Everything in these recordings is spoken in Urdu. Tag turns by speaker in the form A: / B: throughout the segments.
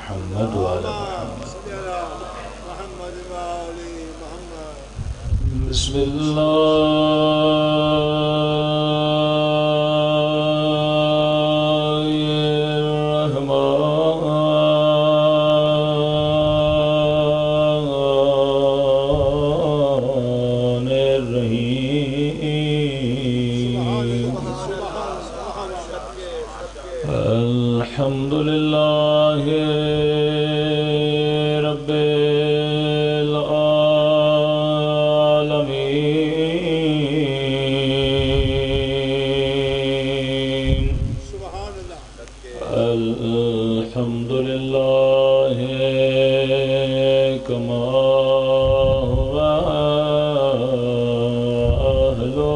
A: محمد وعلى محمد. بسم الله الرحمن الرحيم. الحمد لله رب العالمين. الحمد لله كما هو أهله.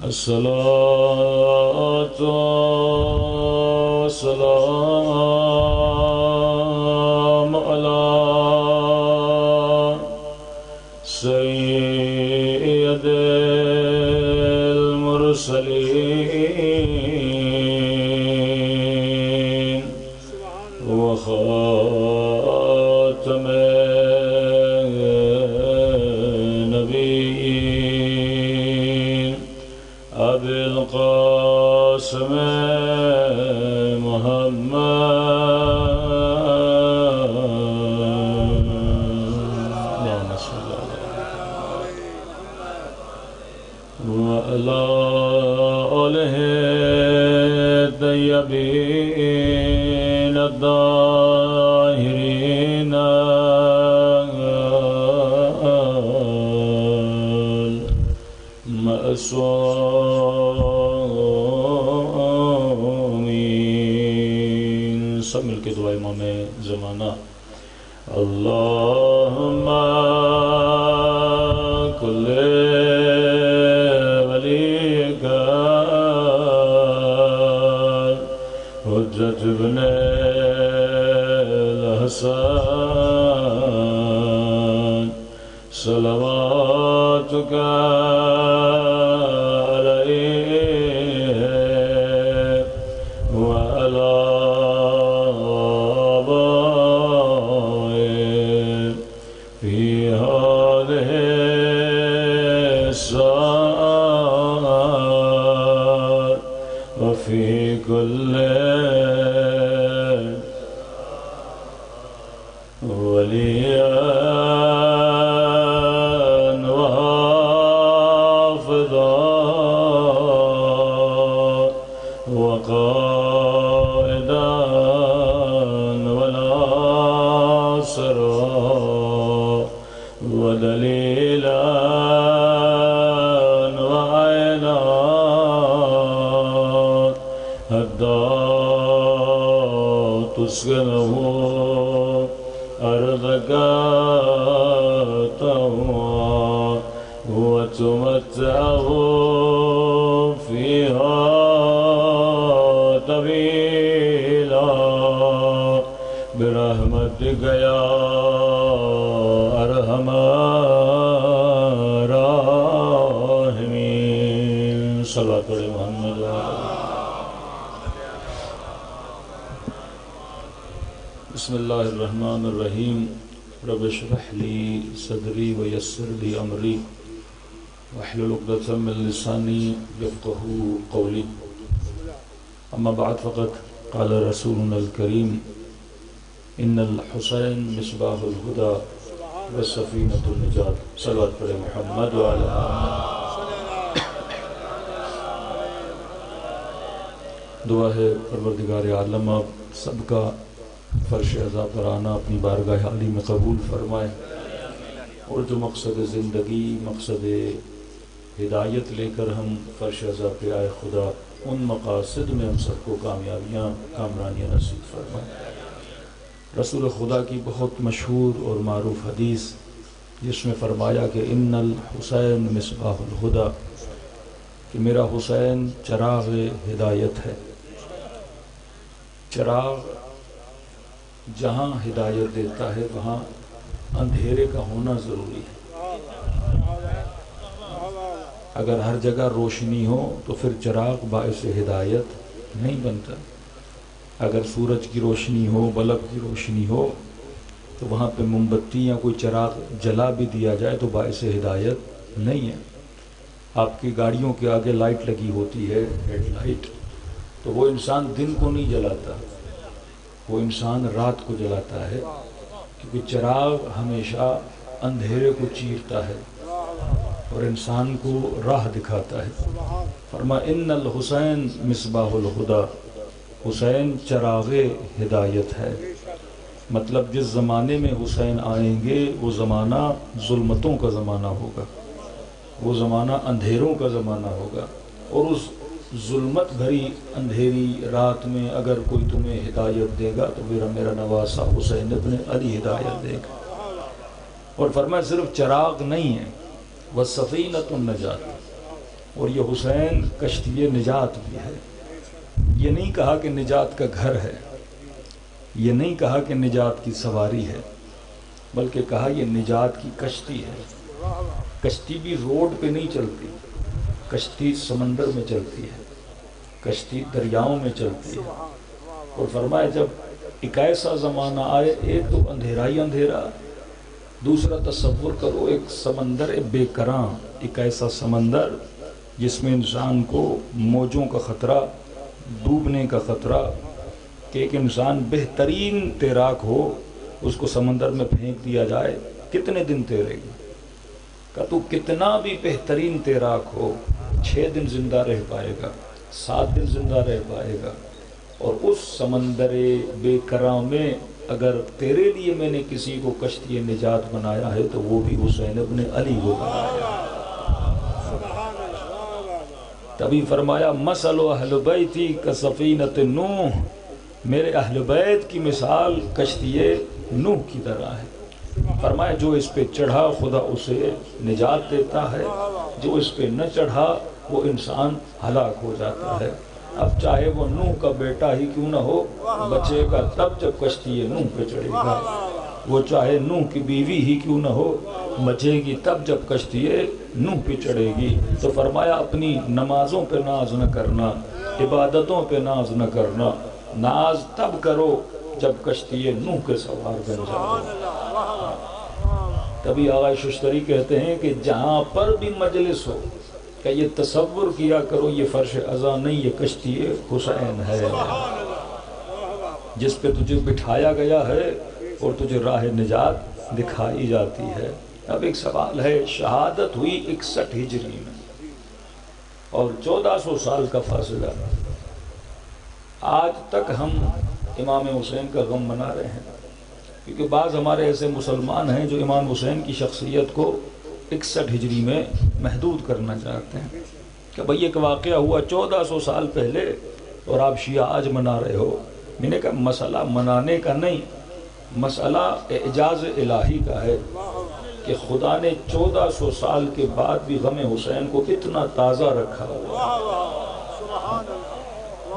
A: الصلاة والسلام على سيد المرسلين وخاتم النبيين أبي القاسم محمد. اللهم صل على وعلى آله الطيبين الطاهرين المعصومين. سب مل کے دعا امام زمانہ. اللہم کل ولیک حجت ابن الحسن صلواتک علیہ وعلی آبائه في هذه الساعة وفي كل وليا وحافظا وقائدا وناصرا ودليلا وعينا حتى تسكنه أرضك طوعا وتمتعه فيها طويلا برحمتك يا أرحم الراحمين. صلوات علی محمد. بسم اللہ الرحمن الرحیم. رب اشرح لی صدری ویسر لی امری واحلل عقدۃ من لسانی یفقهوا قولی. اما بعد فقد قال رسولنا الکریم ان الحسین مصباح الہدی وسفینۃ النجات. صلوات پر محمد وعلی محمد. دعا ہے پروردگار عالم آپ سب کا فرش عزا پر آنا اپنی بارگاہ عالی میں قبول فرمائے، اور جو مقصد زندگی، مقصد ہدایت لے کر ہم فرش عزا پہ آئے، خدا ان مقاصد میں ہم سب کو کامیابیاں، کامرانیاں نصیب فرمائے. رسول خدا کی بہت مشہور اور معروف حدیث جس میں فرمایا کہ ان الحسین مصباح الہدی، کہ میرا حسین چراغ ہدایت ہے. چراغ جہاں ہدایت دیتا ہے وہاں اندھیرے کا ہونا ضروری ہے. اگر ہر جگہ روشنی ہو تو پھر چراغ باعث ہدایت نہیں بنتا. اگر سورج کی روشنی ہو، بلب کی روشنی ہو، تو وہاں پہ موم بتی یا کوئی چراغ جلا بھی دیا جائے تو باعث ہدایت نہیں ہے. آپ کی گاڑیوں کے آگے لائٹ لگی ہوتی ہے، ہیڈ لائٹ، تو وہ انسان دن کو نہیں جلاتا، وہ انسان رات کو جلاتا ہے، کیونکہ چراغ ہمیشہ اندھیرے کو چیرتا ہے اور انسان کو راہ دکھاتا ہے. فرمایا ان الحسین مصباح الہدی، حسین چراغ ہدایت ہے. مطلب جس زمانے میں حسین آئیں گے وہ زمانہ ظلمتوں کا زمانہ ہوگا، وہ زمانہ اندھیروں کا زمانہ ہوگا، اور اس ظلمت بھری اندھیری رات میں اگر کوئی تمہیں ہدایت دے گا تو میرا نواسا حسین ابن علی ہدایت دے گا. اور فرمایا صرف چراغ نہیں ہے، وَالسَّفِینَةُ النَّجَاةُ، اور یہ حسین کشتی نجات بھی ہے. یہ نہیں کہا کہ نجات کا گھر ہے، یہ نہیں کہا کہ نجات کی سواری ہے، بلکہ کہا یہ نجات کی کشتی ہے. کشتی بھی روڈ پہ نہیں چلتی، کشتی سمندر میں چلتی ہے، کشتی دریاؤں میں چلتی ہے. اور فرمایا جب ایک ایسا زمانہ آئے، ایک تو اندھیرا ہی اندھیرا، دوسرا تصور کرو ایک سمندر بے کراں، ایک ایسا سمندر جس میں انسان کو موجوں کا خطرہ، ڈوبنے کا خطرہ، کہ ایک انسان بہترین تیراک ہو اس کو سمندر میں پھینک دیا جائے کتنے دن تیرے گی؟ کہ تو کتنا بھی بہترین تیراک ہو 6 دن زندہ رہ پائے گا، 7 دن زندہ رہ پائے گا. اور اس سمندر بے کراں میں اگر تیرے لیے میں نے کسی کو کشتی نجات بنایا ہے تو وہ بھی حسین ابن علی کو بنایا. تبھی فرمایا مثل اہل بیتی کسفینۃ نوح، میرے اہل بیت کی مثال کشتی نوح کی طرح ہے. فرمایا جو اس پہ چڑھا خدا اسے نجات دیتا ہے، جو اس پہ نہ چڑھا وہ انسان ہلاک ہو جاتا ہے. اب چاہے وہ نوح کا بیٹا ہی کیوں نہ ہو، بچے گا تب جب کشتی نوح پہ چڑھے گا. وہ چاہے نوح کی بیوی ہی کیوں نہ ہو، بچے گی تب جب کشتی نوح پہ چڑھے گی. تو فرمایا اپنی نمازوں پہ ناز نہ کرنا، عبادتوں پہ ناز نہ کرنا، ناز تب کرو جب کشتی نوح کے سوار بن جاؤ. تبھی آغا ششتری کہتے ہیں کہ جہاں پر بھی مجلس ہو کہ یہ تصور کیا کرو یہ فرش ازاں نہیں، یہ کشتی حسین ہے جس پہ تجھے بٹھایا گیا ہے اور تجھے راہ نجات دکھائی جاتی ہے. اب ایک سوال ہے، شہادت ہوئی 61 ہجری میں اور 1400 سال کا فاصلہ، آج تک ہم امام حسین کا غم منا رہے ہیں. کیونکہ بعض ہمارے ایسے مسلمان ہیں جو امام حسین کی شخصیت کو 61 ہجری میں محدود کرنا چاہتے ہیں کہ بھئی ایک واقعہ ہوا 1400 سال پہلے اور آپ شیعہ آج منا رہے ہو. میں نے کہا مسئلہ منانے کا نہیں، مسئلہ اعجاز الہی کا ہے کہ خدا نے 1400 سال کے بعد بھی غم حسین کو اتنا تازہ رکھا ہوا.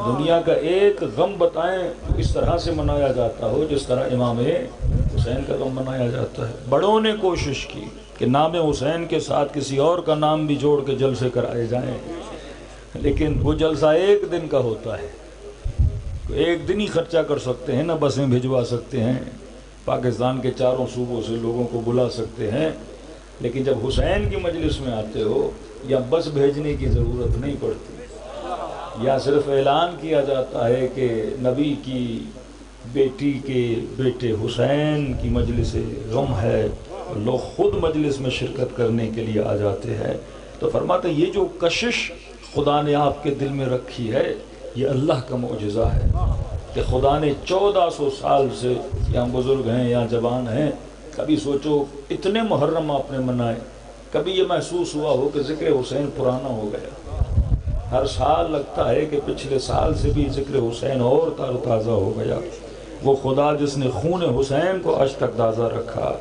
A: دنیا کا ایک غم بتائیں تو اس طرح سے منایا جاتا ہو جس طرح امام حسین کا غم منایا جاتا ہے. بڑوں نے کوشش کی کہ نام حسین کے ساتھ کسی اور کا نام بھی جوڑ کے جلسے کرائے جائیں، لیکن وہ جلسہ ایک دن کا ہوتا ہے، ایک دن ہی خرچہ کر سکتے ہیں، نہ بسیں بھجوا سکتے ہیں، پاکستان کے چاروں صوبوں سے لوگوں کو بلا سکتے ہیں. لیکن جب حسین کی مجلس میں آتے ہو یا بس بھیجنے کی ضرورت نہیں پڑتی، یا صرف اعلان کیا جاتا ہے کہ نبی کی بیٹی کے بیٹے حسین کی مجلس غم ہے، لوگ خود مجلس میں شرکت کرنے کے لیے آ جاتے ہیں. تو فرماتے ہیں یہ جو کشش خدا نے آپ کے دل میں رکھی ہے یہ اللہ کا معجزہ ہے کہ خدا نے 1400 سال سے، یا بزرگ ہیں یا جوان ہیں، کبھی سوچو اتنے محرم آپ نے منائے، کبھی یہ محسوس ہوا ہو کہ ذکر حسین پرانا ہو گیا؟ ہر سال لگتا ہے کہ پچھلے سال سے بھی ذکر حسین اور تر تازہ ہو گیا. وہ خدا جس نے خون حسین کو آج تک تازہ رکھا،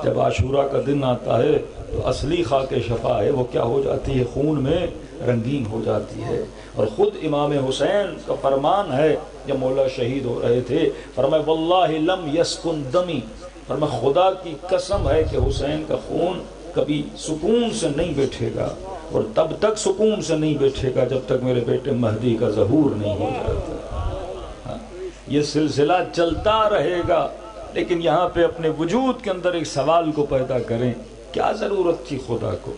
A: جب عاشورہ کا دن آتا ہے تو اصلی خاک شفا ہے وہ کیا ہو جاتی ہے؟ خون میں رنگین ہو جاتی ہے. اور خود امام حسین کا فرمان ہے جب مولا شہید ہو رہے تھے، فرمایا واللہ لم یسکن دمی، فرمایا خدا کی قسم ہے کہ حسین کا خون کبھی سکون سے نہیں بیٹھے گا. اور تب تک سکون سے نہیں بیٹھے گا جب تک میرے بیٹے مہدی کا ظہور نہیں ہو جاتا۔ یہ سلسلہ چلتا رہے گا، لیکن یہاں پہ اپنے وجود کے اندر ایک سوال کو پیدا کریں، کیا ضرورت تھی خدا کو؟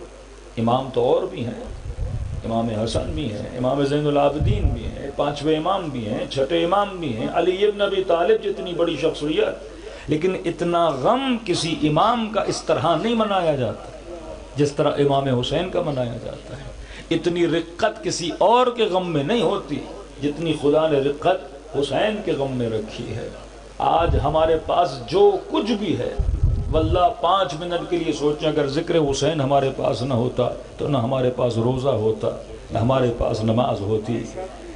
A: امام تو اور بھی ہیں، امام حسن بھی ہیں، امام زین العابدین بھی ہیں، پانچویں امام بھی ہیں، چھٹے امام بھی ہیں، علی ابن ابی طالب جتنی بڑی شخصیت، لیکن اتنا غم کسی امام کا اس طرح نہیں منایا جاتا جس طرح امام حسین کا منایا جاتا ہے۔ اتنی رقت کسی اور کے غم میں نہیں ہوتی جتنی خدا نے رقت حسین کے غم میں رکھی ہے۔ آج ہمارے پاس جو کچھ بھی ہے، واللہ 5 منٹ کے لیے سوچیں اگر ذکر حسین ہمارے پاس نہ ہوتا تو نہ ہمارے پاس روزہ ہوتا، نہ ہمارے پاس نماز ہوتی۔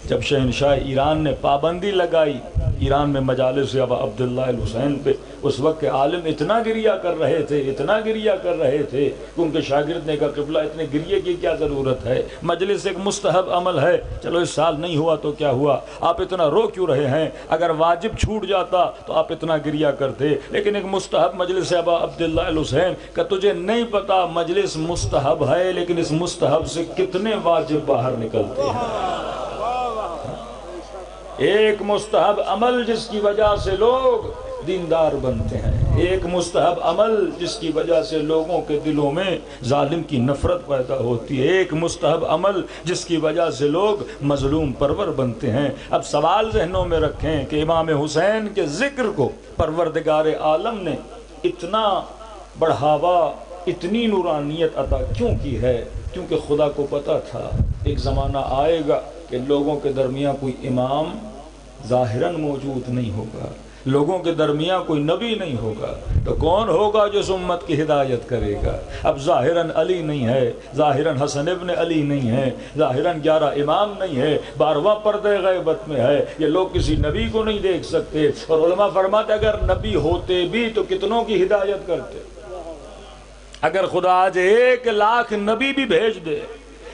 A: جب شہنشاہ ایران نے پابندی لگائی ایران میں مجالس ابا عبداللہ الحسین پہ، اس وقت کے عالم اتنا گریہ کر رہے تھے، اتنا گریہ کر رہے تھے کہ ان کے شاگرد نے کہا قبلہ اتنے گریہ کی کیا ضرورت ہے، مجلس ایک مستحب عمل ہے، چلو اس سال نہیں ہوا تو کیا ہوا، آپ اتنا رو کیوں رہے ہیں؟ اگر واجب چھوٹ جاتا تو آپ اتنا گریہ کرتے، لیکن ایک مستحب مجلس ابا عبداللہ الحسین کا تجھے نہیں پتا مجلس مستحب ہے، لیکن اس مستحب سے کتنے واجب باہر نکلتے ہیں۔ ایک مستحب عمل جس کی وجہ سے لوگ دیندار بنتے ہیں، ایک مستحب عمل جس کی وجہ سے لوگوں کے دلوں میں ظالم کی نفرت پیدا ہوتی ہے، ایک مستحب عمل جس کی وجہ سے لوگ مظلوم پرور بنتے ہیں۔ اب سوال ذہنوں میں رکھیں کہ امام حسین کے ذکر کو پروردگار عالم نے اتنا بڑھاوا، اتنی نورانیت عطا کیوں کی ہے؟ کیونکہ خدا کو پتا تھا ایک زمانہ آئے گا کہ لوگوں کے درمیان کوئی امام ظاہراً موجود نہیں ہوگا، لوگوں کے درمیان کوئی نبی نہیں ہوگا، تو کون ہوگا جو اس امت کی ہدایت کرے گا؟ اب ظاہراً علی نہیں ہے، ظاہراً حسن ابن علی نہیں ہے، ظاہراً 11 امام نہیں ہے، 12واں پردہ غیبت میں ہے، یہ لوگ کسی نبی کو نہیں دیکھ سکتے۔ اور علماء فرماتے اگر نبی ہوتے بھی تو کتنوں کی ہدایت کرتے؟ اگر خدا آج 1 لاکھ نبی بھی بھیج دے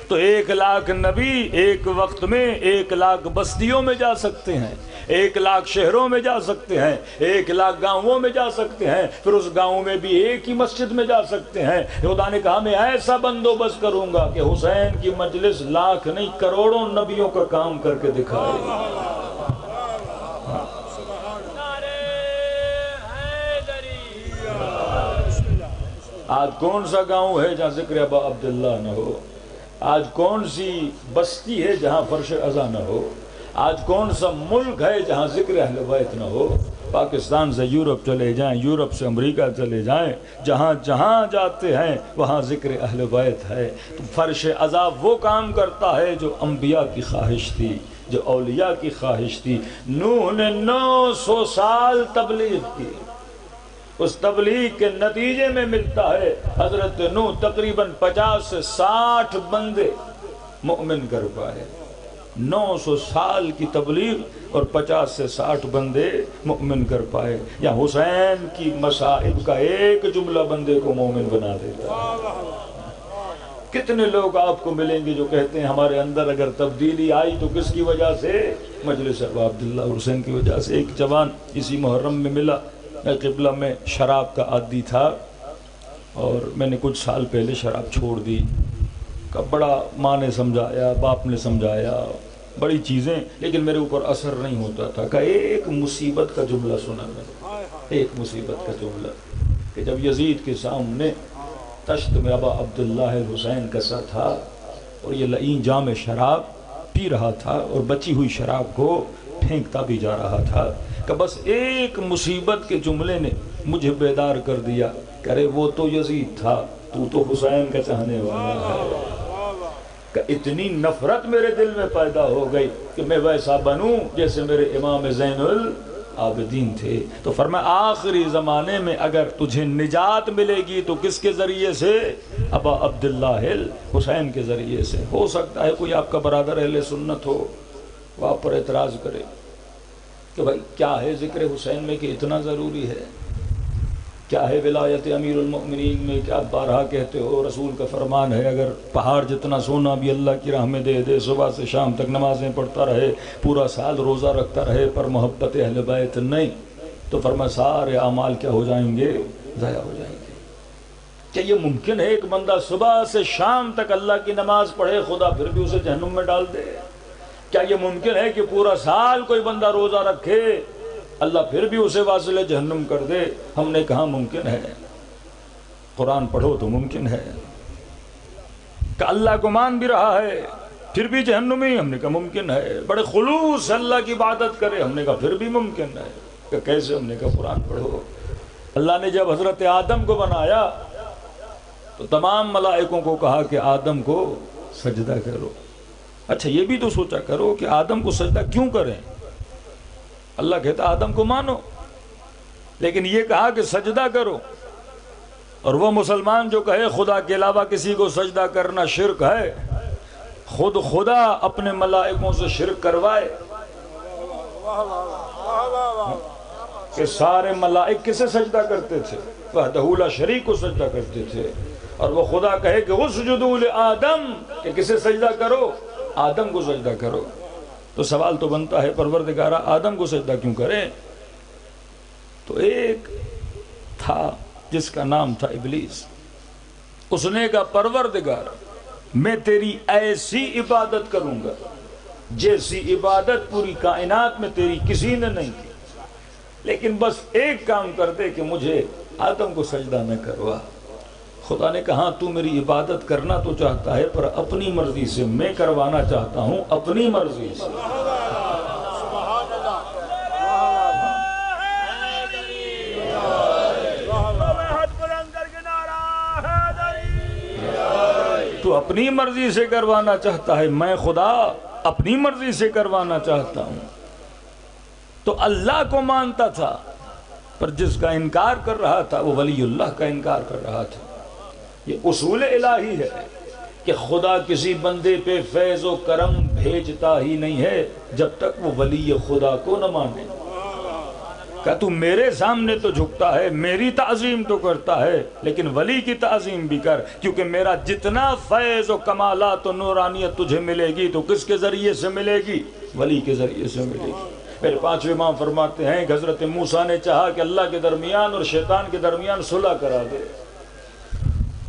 A: تو 1 لاکھ نبی ایک وقت میں 1 لاکھ بستیوں میں جا سکتے ہیں، 1 لاکھ شہروں میں جا سکتے ہیں، 1 لاکھ گاؤں میں جا سکتے ہیں، پھر اس گاؤں میں بھی ایک ہی مسجد میں جا سکتے ہیں۔ خدا نے کہا میں ایسا بندوبست کروں گا کہ حسین کی مجلس لاکھ نہیں کروڑوں نبیوں کا کام کر کے دکھائے۔ آج کون سا گاؤں ہے جہاں ذکر ابا عبداللہ نہ ہو؟ آج کون سی بستی ہے جہاں فرش ازاں نہ ہو؟ آج کون سا ملک ہے جہاں ذکر اہل بیت نہ ہو؟ پاکستان سے یورپ چلے جائیں، یورپ سے امریکہ چلے جائیں، جہاں جہاں جاتے ہیں وہاں ذکر اہل بیت ہے۔ تو فرش ازاں وہ کام کرتا ہے جو انبیاء کی خواہش تھی، جو اولیاء کی خواہش تھی۔ نوح نے 900 سال تبلیغ کی، اس تبلیغ کے نتیجے میں ملتا ہے حضرت نوح تقریباً 50 سے 60 بندے مؤمن کر پائے۔ 900 سال کی تبلیغ اور 50 سے 60 بندے مؤمن کر پائے۔ یا حسین کی مصائب کا ایک جملہ بندے کو مومن بنا دیتا ہے۔ کتنے لوگ آپ کو ملیں گے جو کہتے ہیں ہمارے اندر اگر تبدیلی آئی تو کس کی وجہ سے؟ مجلس ابا عبداللہ حسین کی وجہ سے۔ ایک جوان اسی محرم میں ملا، میں قبلہ میں شراب کا عادی تھا اور میں نے کچھ سال پہلے شراب چھوڑ دی۔ بڑا ماں نے سمجھایا، باپ نے سمجھایا، بڑی چیزیں، لیکن میرے اوپر اثر نہیں ہوتا تھا۔ کہ ایک مصیبت کا جملہ سنا میں نے، ایک مصیبت کا جملہ کہ جب یزید کے سامنے تشت میں ابا عبداللہ الحسین کسا تھا اور یہ لعین جام شراب پی رہا تھا اور بچی ہوئی شراب کو پھینکتا بھی جا رہا تھا، کہ بس ایک مصیبت کے جملے نے مجھے بیدار کر دیا کہ ارے وہ تو یزید تھا، تو حسین کا چاہنے والا ہے۔ کہ اتنی نفرت میرے دل میں پیدا ہو گئی کہ میں ویسا بنوں جیسے میرے امام زین العابدین تھے۔ تو فرمایا آخری زمانے میں اگر تجھے نجات ملے گی تو کس کے ذریعے سے؟ ابا عبداللہ حسین کے ذریعے سے۔ ہو سکتا ہے کوئی آپ کا برادر اہل سنت ہو، وہ آپ پر اعتراض کرے کہ بھائی کیا ہے ذکر حسین میں کہ اتنا ضروری ہے؟ کیا ہے ولایت امیر المؤمنین میں کہ آپ بارہا کہتے ہو رسول کا فرمان ہے اگر پہاڑ جتنا سونا بھی اللہ کی راہ میں دے دے، صبح سے شام تک نمازیں پڑھتا رہے، پورا سال روزہ رکھتا رہے، پر محبت اہل بیت نہیں، تو فرمایا سارے اعمال کیا ہو جائیں گے؟ ضائع ہو جائیں گے۔ کیا یہ ممکن ہے ایک بندہ صبح سے شام تک اللہ کی نماز پڑھے خدا پھر بھی اسے جہنم میں ڈال دے؟ کیا یہ ممکن ہے کہ پورا سال کوئی بندہ روزہ رکھے اللہ پھر بھی اسے واصل جہنم کر دے؟ ہم نے کہا ممکن ہے، قرآن پڑھو تو ممکن ہے۔ کہ اللہ کو مان بھی رہا ہے پھر بھی جہنمی؟ ہم نے کہا ممکن ہے۔ بڑے خلوص سے اللہ کی عبادت کرے؟ ہم نے کہا پھر بھی ممکن ہے۔ کہ کیسے؟ ہم نے کہا قرآن پڑھو۔ اللہ نے جب حضرت آدم کو بنایا تو تمام ملائکوں کو کہا کہ آدم کو سجدہ کرو۔ اچھا یہ بھی تو سوچا کرو کہ آدم کو سجدہ کیوں کریں؟ اللہ کہتا آدم کو مانو، لیکن یہ کہا کہ سجدہ کرو۔ اور وہ مسلمان جو کہے خدا کے علاوہ کسی کو سجدہ کرنا شرک ہے، خود خدا اپنے ملائکوں سے شرک کروائے کہ سارے ملائک کسے سجدہ کرتے تھے؟ وحدہ لا شریک کو سجدہ کرتے تھے، اور وہ خدا کہے کہ اسجدوا لآدم کہ کسے سجدہ کرو؟ آدم کو سجدہ کرو۔ تو سوال تو بنتا ہے پروردگارہ آدم کو سجدہ کیوں کریں؟ تو ایک تھا جس کا نام تھا ابلیس، اس نے کہا پروردگار میں تیری ایسی عبادت کروں گا جیسی عبادت پوری کائنات میں تیری کسی نے نہیں کی، لیکن بس ایک کام کر دے کہ مجھے آدم کو سجدہ نہ کروا۔ خدا نے کہا تو میری عبادت کرنا تو چاہتا ہے پر اپنی مرضی سے، میں کروانا چاہتا ہوں اپنی مرضی سے۔ تو اپنی مرضی سے کروانا چاہتا ہے، میں خدا اپنی مرضی سے کروانا چاہتا ہوں۔ تو اللہ کو مانتا تھا پر جس کا انکار کر رہا تھا وہ ولی اللہ کا انکار کر رہا تھا۔ یہ اصول الہی ہے کہ خدا کسی بندے پہ فیض و کرم بھیجتا ہی نہیں ہے جب تک وہ ولی خدا کو نہ مانے۔ کہ تو میرے سامنے تو جھکتا ہے، میری تعظیم تو کرتا ہے، لیکن ولی کی تعظیم بھی کر، کیونکہ میرا جتنا فیض و کمالات و نورانیت تجھے ملے گی تو کس کے ذریعے سے ملے گی؟ ولی کے ذریعے سے ملے گی۔ میرے پانچویں امام فرماتے ہیں کہ حضرت موسیٰ نے چاہا کہ اللہ کے درمیان اور شیطان کے درمیان صلح کرا دے،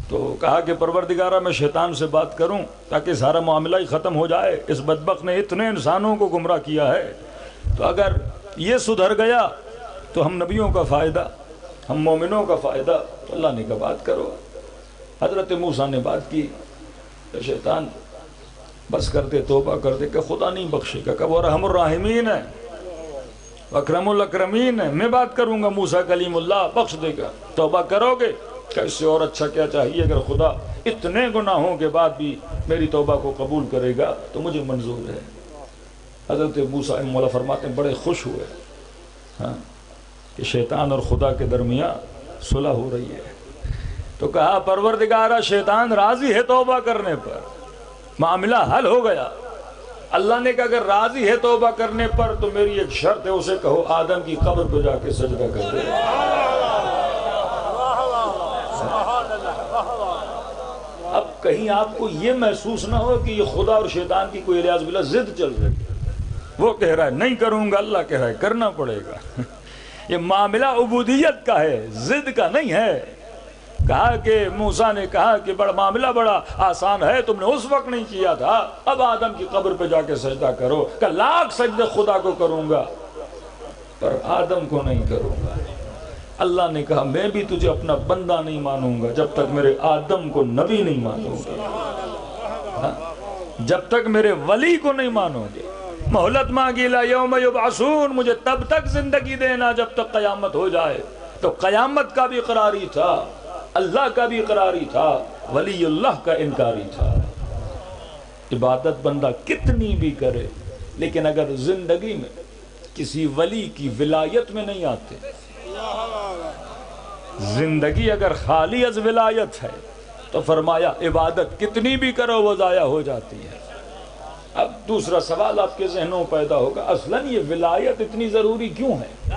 A: تو کہا کہ پروردگارہ میں شیطان سے بات کروں تاکہ سارا معاملہ ہی ختم ہو جائے، اس بدبخت نے اتنے انسانوں کو گمراہ کیا ہے، تو اگر یہ سدھر گیا تو ہم نبیوں کا فائدہ، ہم مومنوں کا فائدہ۔ تو اللہ نے کہا بات کرو۔ حضرت موسیٰ نے بات کی تو شیطان بس کر دے، توبہ کر دے کہ خدا نہیں بخشے گا، کہ وہ رحم الراحمین ہے، اکرم الاکرمین ہے، میں بات کروں گا، موسیٰ کلیم اللہ بخش دے گا۔ توبہ کرو گے کہ اس سے اور اچھا کیا چاہیے؟ اگر خدا اتنے گناہوں کے بعد بھی میری توبہ کو قبول کرے گا تو مجھے منظور ہے۔ حضرت موسیٰ مولا فرماتے ہیں بڑے خوش ہوئے ہاں کہ شیطان اور خدا کے درمیان صلح ہو رہی ہے۔ تو کہا پروردگارہ شیطان راضی ہے توبہ کرنے پر، معاملہ حل ہو گیا۔ اللہ نے کہا اگر راضی ہے توبہ کرنے پر تو میری ایک شرط ہے، اسے کہو آدم کی قبر پہ جا کے سجدہ کر دے۔ اب کہیں آپ کو یہ محسوس نہ ہو کہ یہ خدا اور شیطان کی کوئی علیاذ باللہ ضد چل رہی ہے، وہ کہہ رہا ہے نہیں کروں گا، اللہ کہہ رہا ہے کرنا پڑے گا۔ یہ معاملہ عبودیت کا ہے، ضد کا نہیں ہے۔ کہا کہ موسیٰ نے کہا کہ بڑا معاملہ بڑا آسان ہے، تم نے اس وقت نہیں کیا تھا، اب آدم کی قبر پہ جا کے سجدہ کرو۔ کہ لاکھ سجدے خدا کو کروں گا پر آدم کو نہیں کروں گا۔ اللہ نے کہا میں بھی تجھے اپنا بندہ نہیں مانوں گا جب تک میرے آدم کو نبی نہیں مانوں گا، جب تک میرے ولی کو نہیں مانوں گے۔ مہلت مانگی لا یوم یبعثون، مجھے تب تک زندگی دینا جب تک قیامت ہو جائے۔ تو قیامت کا بھی قراری تھا، اللہ کا بھی قراری تھا، ولی اللہ کا انکاری تھا۔ عبادت بندہ کتنی بھی کرے لیکن اگر زندگی میں کسی ولی کی ولایت میں نہیں آتے، زندگی اگر خالی از ولایت ہے تو فرمایا عبادت کتنی بھی کرو وہ ضائع ہو جاتی ہے۔ اب دوسرا سوال آپ کے ذہنوں میں پیدا ہوگا اصلاً یہ ولایت اتنی ضروری کیوں ہے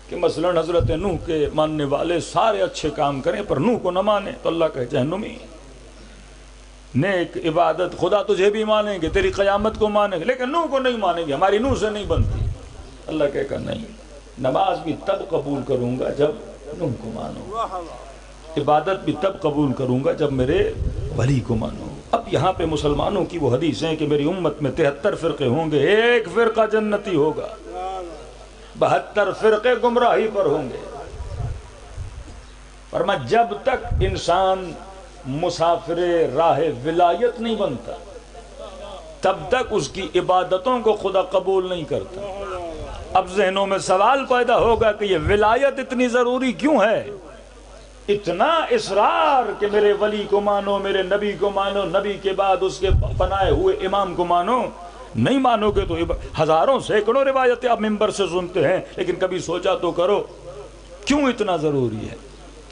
A: کہ مثلاً حضرت نوح کے ماننے والے سارے اچھے کام کریں پر نوح کو نہ مانے تو اللہ کہے جہنمی۔ نیک عبادت خدا تجھے بھی مانیں گے، تیری قیامت کو مانیں گے، لیکن نوح کو نہیں مانیں گے، ہماری نوح سے نہیں بنتی۔ اللہ کہے کہ نہیں، نماز بھی تب قبول کروں گا جب نوح کو مانو۔ عبادت بھی تب قبول کروں گا جب میرے ولی کو مانو۔ اب یہاں پہ مسلمانوں کی وہ حدیث ہیں کہ میری امت میں 73 فرقے ہوں گے، ایک فرقہ جنتی ہوگا، 72 فرقے گمراہی پر ہوں گے۔ فرمایا جب تک انسان مسافر راہ ولایت نہیں بنتا تب تک اس کی عبادتوں کو خدا قبول نہیں کرتا۔ اب ذہنوں میں سوال پیدا ہوگا کہ یہ ولایت اتنی ضروری کیوں ہے؟ اتنا اصرار کہ میرے ولی کو مانو، میرے نبی کو مانو، نبی کے بعد اس کے بنائے ہوئے امام کو مانو۔ نہیں مانو گے تو ہزاروں سینکڑوں روایتیں آپ ممبر سے سنتے ہیں، لیکن کبھی سوچا تو کرو کیوں اتنا ضروری ہے؟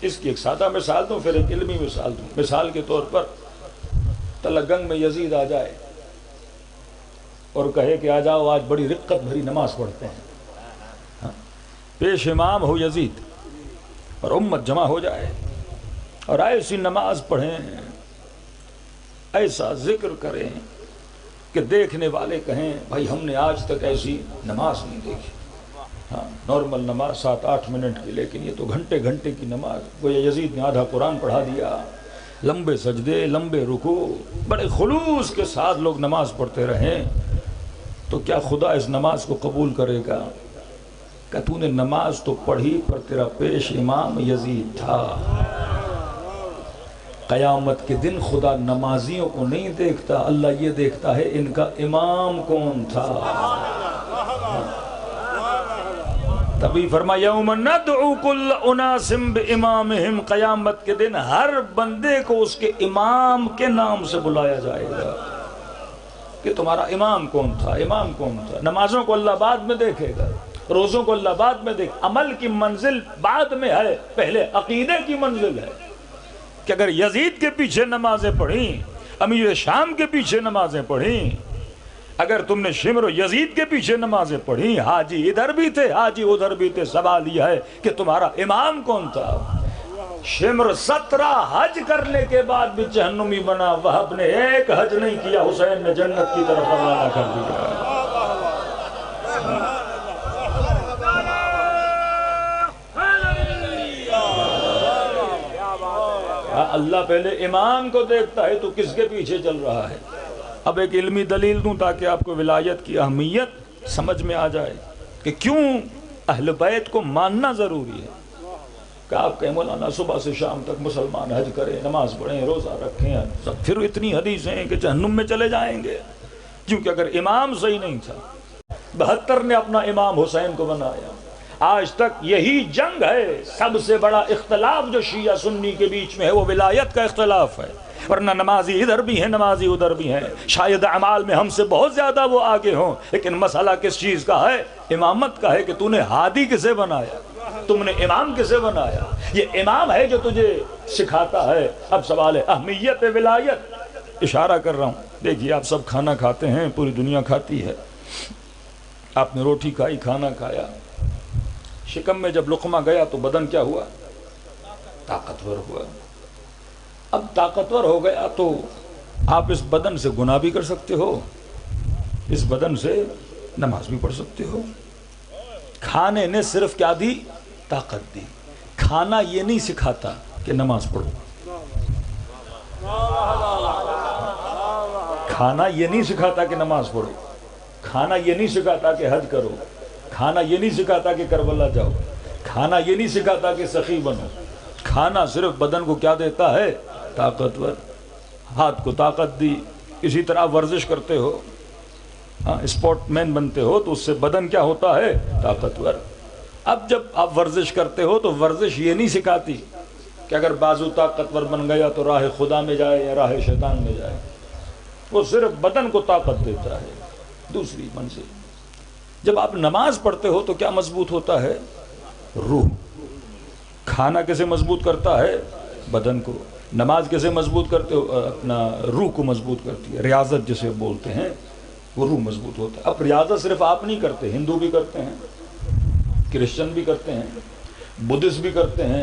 A: اس کی ایک سادہ مثال دوں، پھر ایک علمی مثال دوں۔ مثال کے طور پر تلگنگ میں یزید آ جائے اور کہے کہ آ جاؤ آج بڑی رقت بھری نماز پڑھتے ہیں، پیش امام ہو یزید اور امت جمع ہو جائے اور ایسی نماز پڑھیں، ایسا ذکر کریں کہ دیکھنے والے کہیں بھائی ہم نے آج تک ایسی نماز نہیں دیکھی۔ ہاں نارمل نماز 7-8 منٹ کی، لیکن یہ تو گھنٹے گھنٹے کی نماز۔ وہ یزید نے آدھا قرآن پڑھا دیا، لمبے سجدے، لمبے رکوع، بڑے خلوص کے ساتھ لوگ نماز پڑھتے رہیں، تو کیا خدا اس نماز کو قبول کرے گا؟ کہ تو نے نماز تو پڑھی پر تیرا پیش امام یزید تھا۔ قیامت کے دن خدا نمازیوں کو نہیں دیکھتا، اللہ یہ دیکھتا ہے ان کا امام کون تھا۔ تبھی فرمایا یوم ندعو کل اناس بامامہم، قیامت کے دن ہر بندے کو اس کے امام کے نام سے بلایا جائے گا کہ تمہارا امام کون تھا، امام کون تھا۔ نمازوں کو اللہ بعد میں دیکھے گا، روزوں کو اللہ بعد میں دیکھ، عمل کی منزل بعد میں ہے، پہلے عقیدے کی منزل ہے۔ کہ اگر یزید کے پیچھے نمازیں پڑھیں، امیر شام کے پیچھے نمازیں پڑھیں، اگر تم نے شمر و یزید کے پیچھے نمازیں پڑھیں، حاجی ادھر بھی تھے حاجی ادھر بھی تھے، سوال یہ ہے کہ تمہارا امام کون تھا؟ شمر 17 حج کرنے کے بعد بھی جہنمی بنا، وہب نے ایک حج نہیں کیا، حسین نے جنت کی طرف روانہ کر دیا۔ اللہ پہلے امام کو دیکھتا ہے تو کس کے پیچھے چل رہا ہے۔ اب ایک علمی دلیل دوں تاکہ آپ کو ولایت کی اہمیت سمجھ میں آ جائے کہ کیوں اہل بیت کو ماننا ضروری ہے۔ کہ آپ کہیں مولانا صبح سے شام تک مسلمان حج کریں، نماز پڑھیں، روزہ رکھیں، پھر اتنی حدیثیں ہیں کہ جہنم میں چلے جائیں گے، کیونکہ اگر امام صحیح نہیں تھا۔ 72 نے اپنا امام حسین کو بنایا۔ آج تک یہی جنگ ہے، سب سے بڑا اختلاف جو شیعہ سنی کے بیچ میں ہے وہ ولایت کا اختلاف ہے، ورنہ نمازی ادھر بھی ہیں نمازی ادھر بھی ہیں، شاید اعمال میں ہم سے بہت زیادہ وہ آگے ہوں، لیکن مسئلہ کس چیز کا ہے؟ امامت کا ہے کہ تو نے ہادی کسے بنایا، تم نے امام کسے بنایا۔ یہ امام ہے جو تجھے سکھاتا ہے۔ اب سوال ہے اہمیت ولایت، اشارہ کر رہا ہوں۔ دیکھیے آپ سب کھانا کھاتے ہیں، پوری دنیا کھاتی ہے، آپ نے روٹی کھائی، کھانا کھایا، شکم میں جب لقمہ گیا تو بدن کیا ہوا؟ طاقتور ہوا۔ اب طاقتور ہو گیا تو آپ اس بدن سے گناہ بھی کر سکتے ہو، اس بدن سے نماز بھی پڑھ سکتے ہو۔ کھانے نے صرف کیا دی؟ طاقت دی۔ کھانا یہ نہیں سکھاتا کہ نماز پڑھو، کھانا یہ نہیں سکھاتا کہ نماز پڑھو، کھانا یہ نہیں سکھاتا کہ حج کرو، کھانا یہ نہیں سکھاتا کہ کربلا جاؤ، کھانا یہ نہیں سکھاتا کہ سخی بنو۔ کھانا صرف بدن کو کیا دیتا ہے؟ طاقتور۔ ہاتھ کو طاقت دی۔ اسی طرح ورزش کرتے ہو، اسپورٹ مین بنتے ہو تو اس سے بدن کیا ہوتا ہے؟ طاقتور۔ اب جب آپ ورزش کرتے ہو تو ورزش یہ نہیں سکھاتی کہ اگر بازو طاقتور بن گیا تو راہ خدا میں جائے یا راہ شیطان میں جائے، وہ صرف بدن کو طاقت دیتا ہے۔ دوسری منزل، جب آپ نماز پڑھتے ہو تو کیا مضبوط ہوتا ہے؟ روح۔ کھانا کیسے مضبوط کرتا ہے؟ بدن کو۔ نماز کیسے مضبوط کرتے ہو؟ اپنا روح کو مضبوط کرتی ہے، ریاضت جسے بولتے ہیں، وہ روح مضبوط ہوتا ہے۔ اب ریاضت صرف آپ نہیں کرتے، ہندو بھی کرتے ہیں، کرسچن بھی کرتے ہیں، بدھسٹ بھی کرتے ہیں۔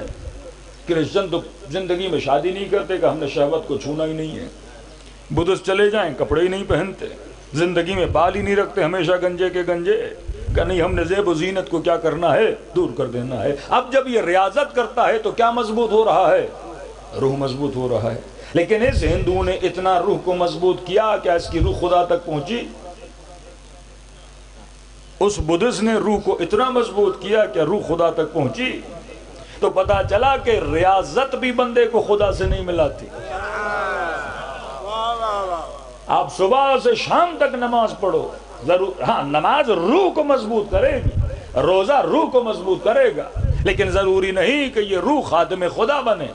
A: کرسچن تو زندگی میں شادی نہیں کرتے کہ ہم نے شہوت کو چھونا ہی نہیں ہے، بدھسٹ چلے جائیں کپڑے ہی نہیں پہنتے، زندگی میں بال ہی نہیں رکھتے، ہمیشہ گنجے کے گنجے، کہ نہیں ہم نے زیب و زینت کو کیا کرنا ہے؟ دور کر دینا ہے۔ اب جب یہ ریاضت کرتا ہے تو کیا مضبوط ہو رہا ہے؟ روح مضبوط ہو رہا ہے. لیکن اس ہندو نے اتنا روح کو مضبوط کیا کہ اس کی روح خدا تک پہنچی. اس بدھسٹ نے روح کو اتنا مضبوط کیا کہ روح خدا تک پہنچی. تو پتا چلا کہ ریاضت بھی بندے کو خدا سے نہیں ملاتی. آپ صبح سے شام تک نماز پڑھو ضرور، ہاں نماز روح کو مضبوط کرے گی، روزہ روح کو مضبوط کرے گا، لیکن ضروری نہیں کہ یہ روح خادم خدا بنے.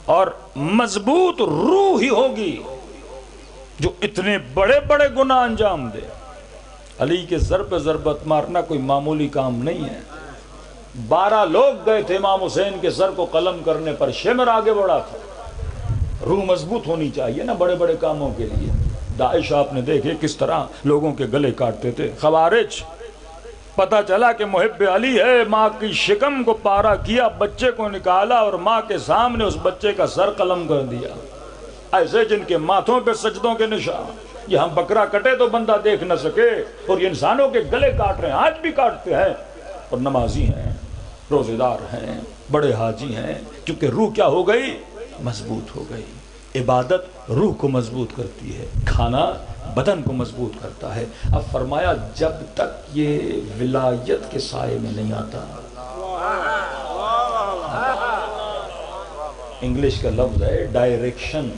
A: اور مضبوط روح ہی ہوگی جو اتنے بڑے بڑے گناہ انجام دے. علی کے سر پہ ضربت مارنا کوئی معمولی کام نہیں ہے. 12 لوگ گئے تھے امام حسین کے سر کو قلم کرنے پر، شمر آگے بڑھا تھا. روح مضبوط ہونی چاہیے نا بڑے بڑے کاموں کے لیے. داعش آپ نے دیکھے کس طرح لوگوں کے گلے کاٹتے تھے. خوارج پتہ چلا کہ محب علی ہے، ماں کی شکم کو پارا کیا، بچے کو نکالا اور ماں کے سامنے اس بچے کا سر قلم کر دیا. ایسے جن کے ماتھوں پہ سجدوں کے نشان. یہ ہم بکرا کٹے تو بندہ دیکھ نہ سکے، اور یہ انسانوں کے گلے کاٹ رہے ہیں، آج بھی کاٹتے ہیں. اور نمازی ہیں، روزے دار ہیں، بڑے حاجی ہیں، کیونکہ روح کیا ہو گئی؟ مضبوط ہو گئی. عبادت روح کو مضبوط کرتی ہے، کھانا بدن کو مضبوط کرتا ہے. اب فرمایا جب تک یہ ولایت کے سائے میں نہیں آتا. انگلش کا لفظ ہے ڈائریکشن.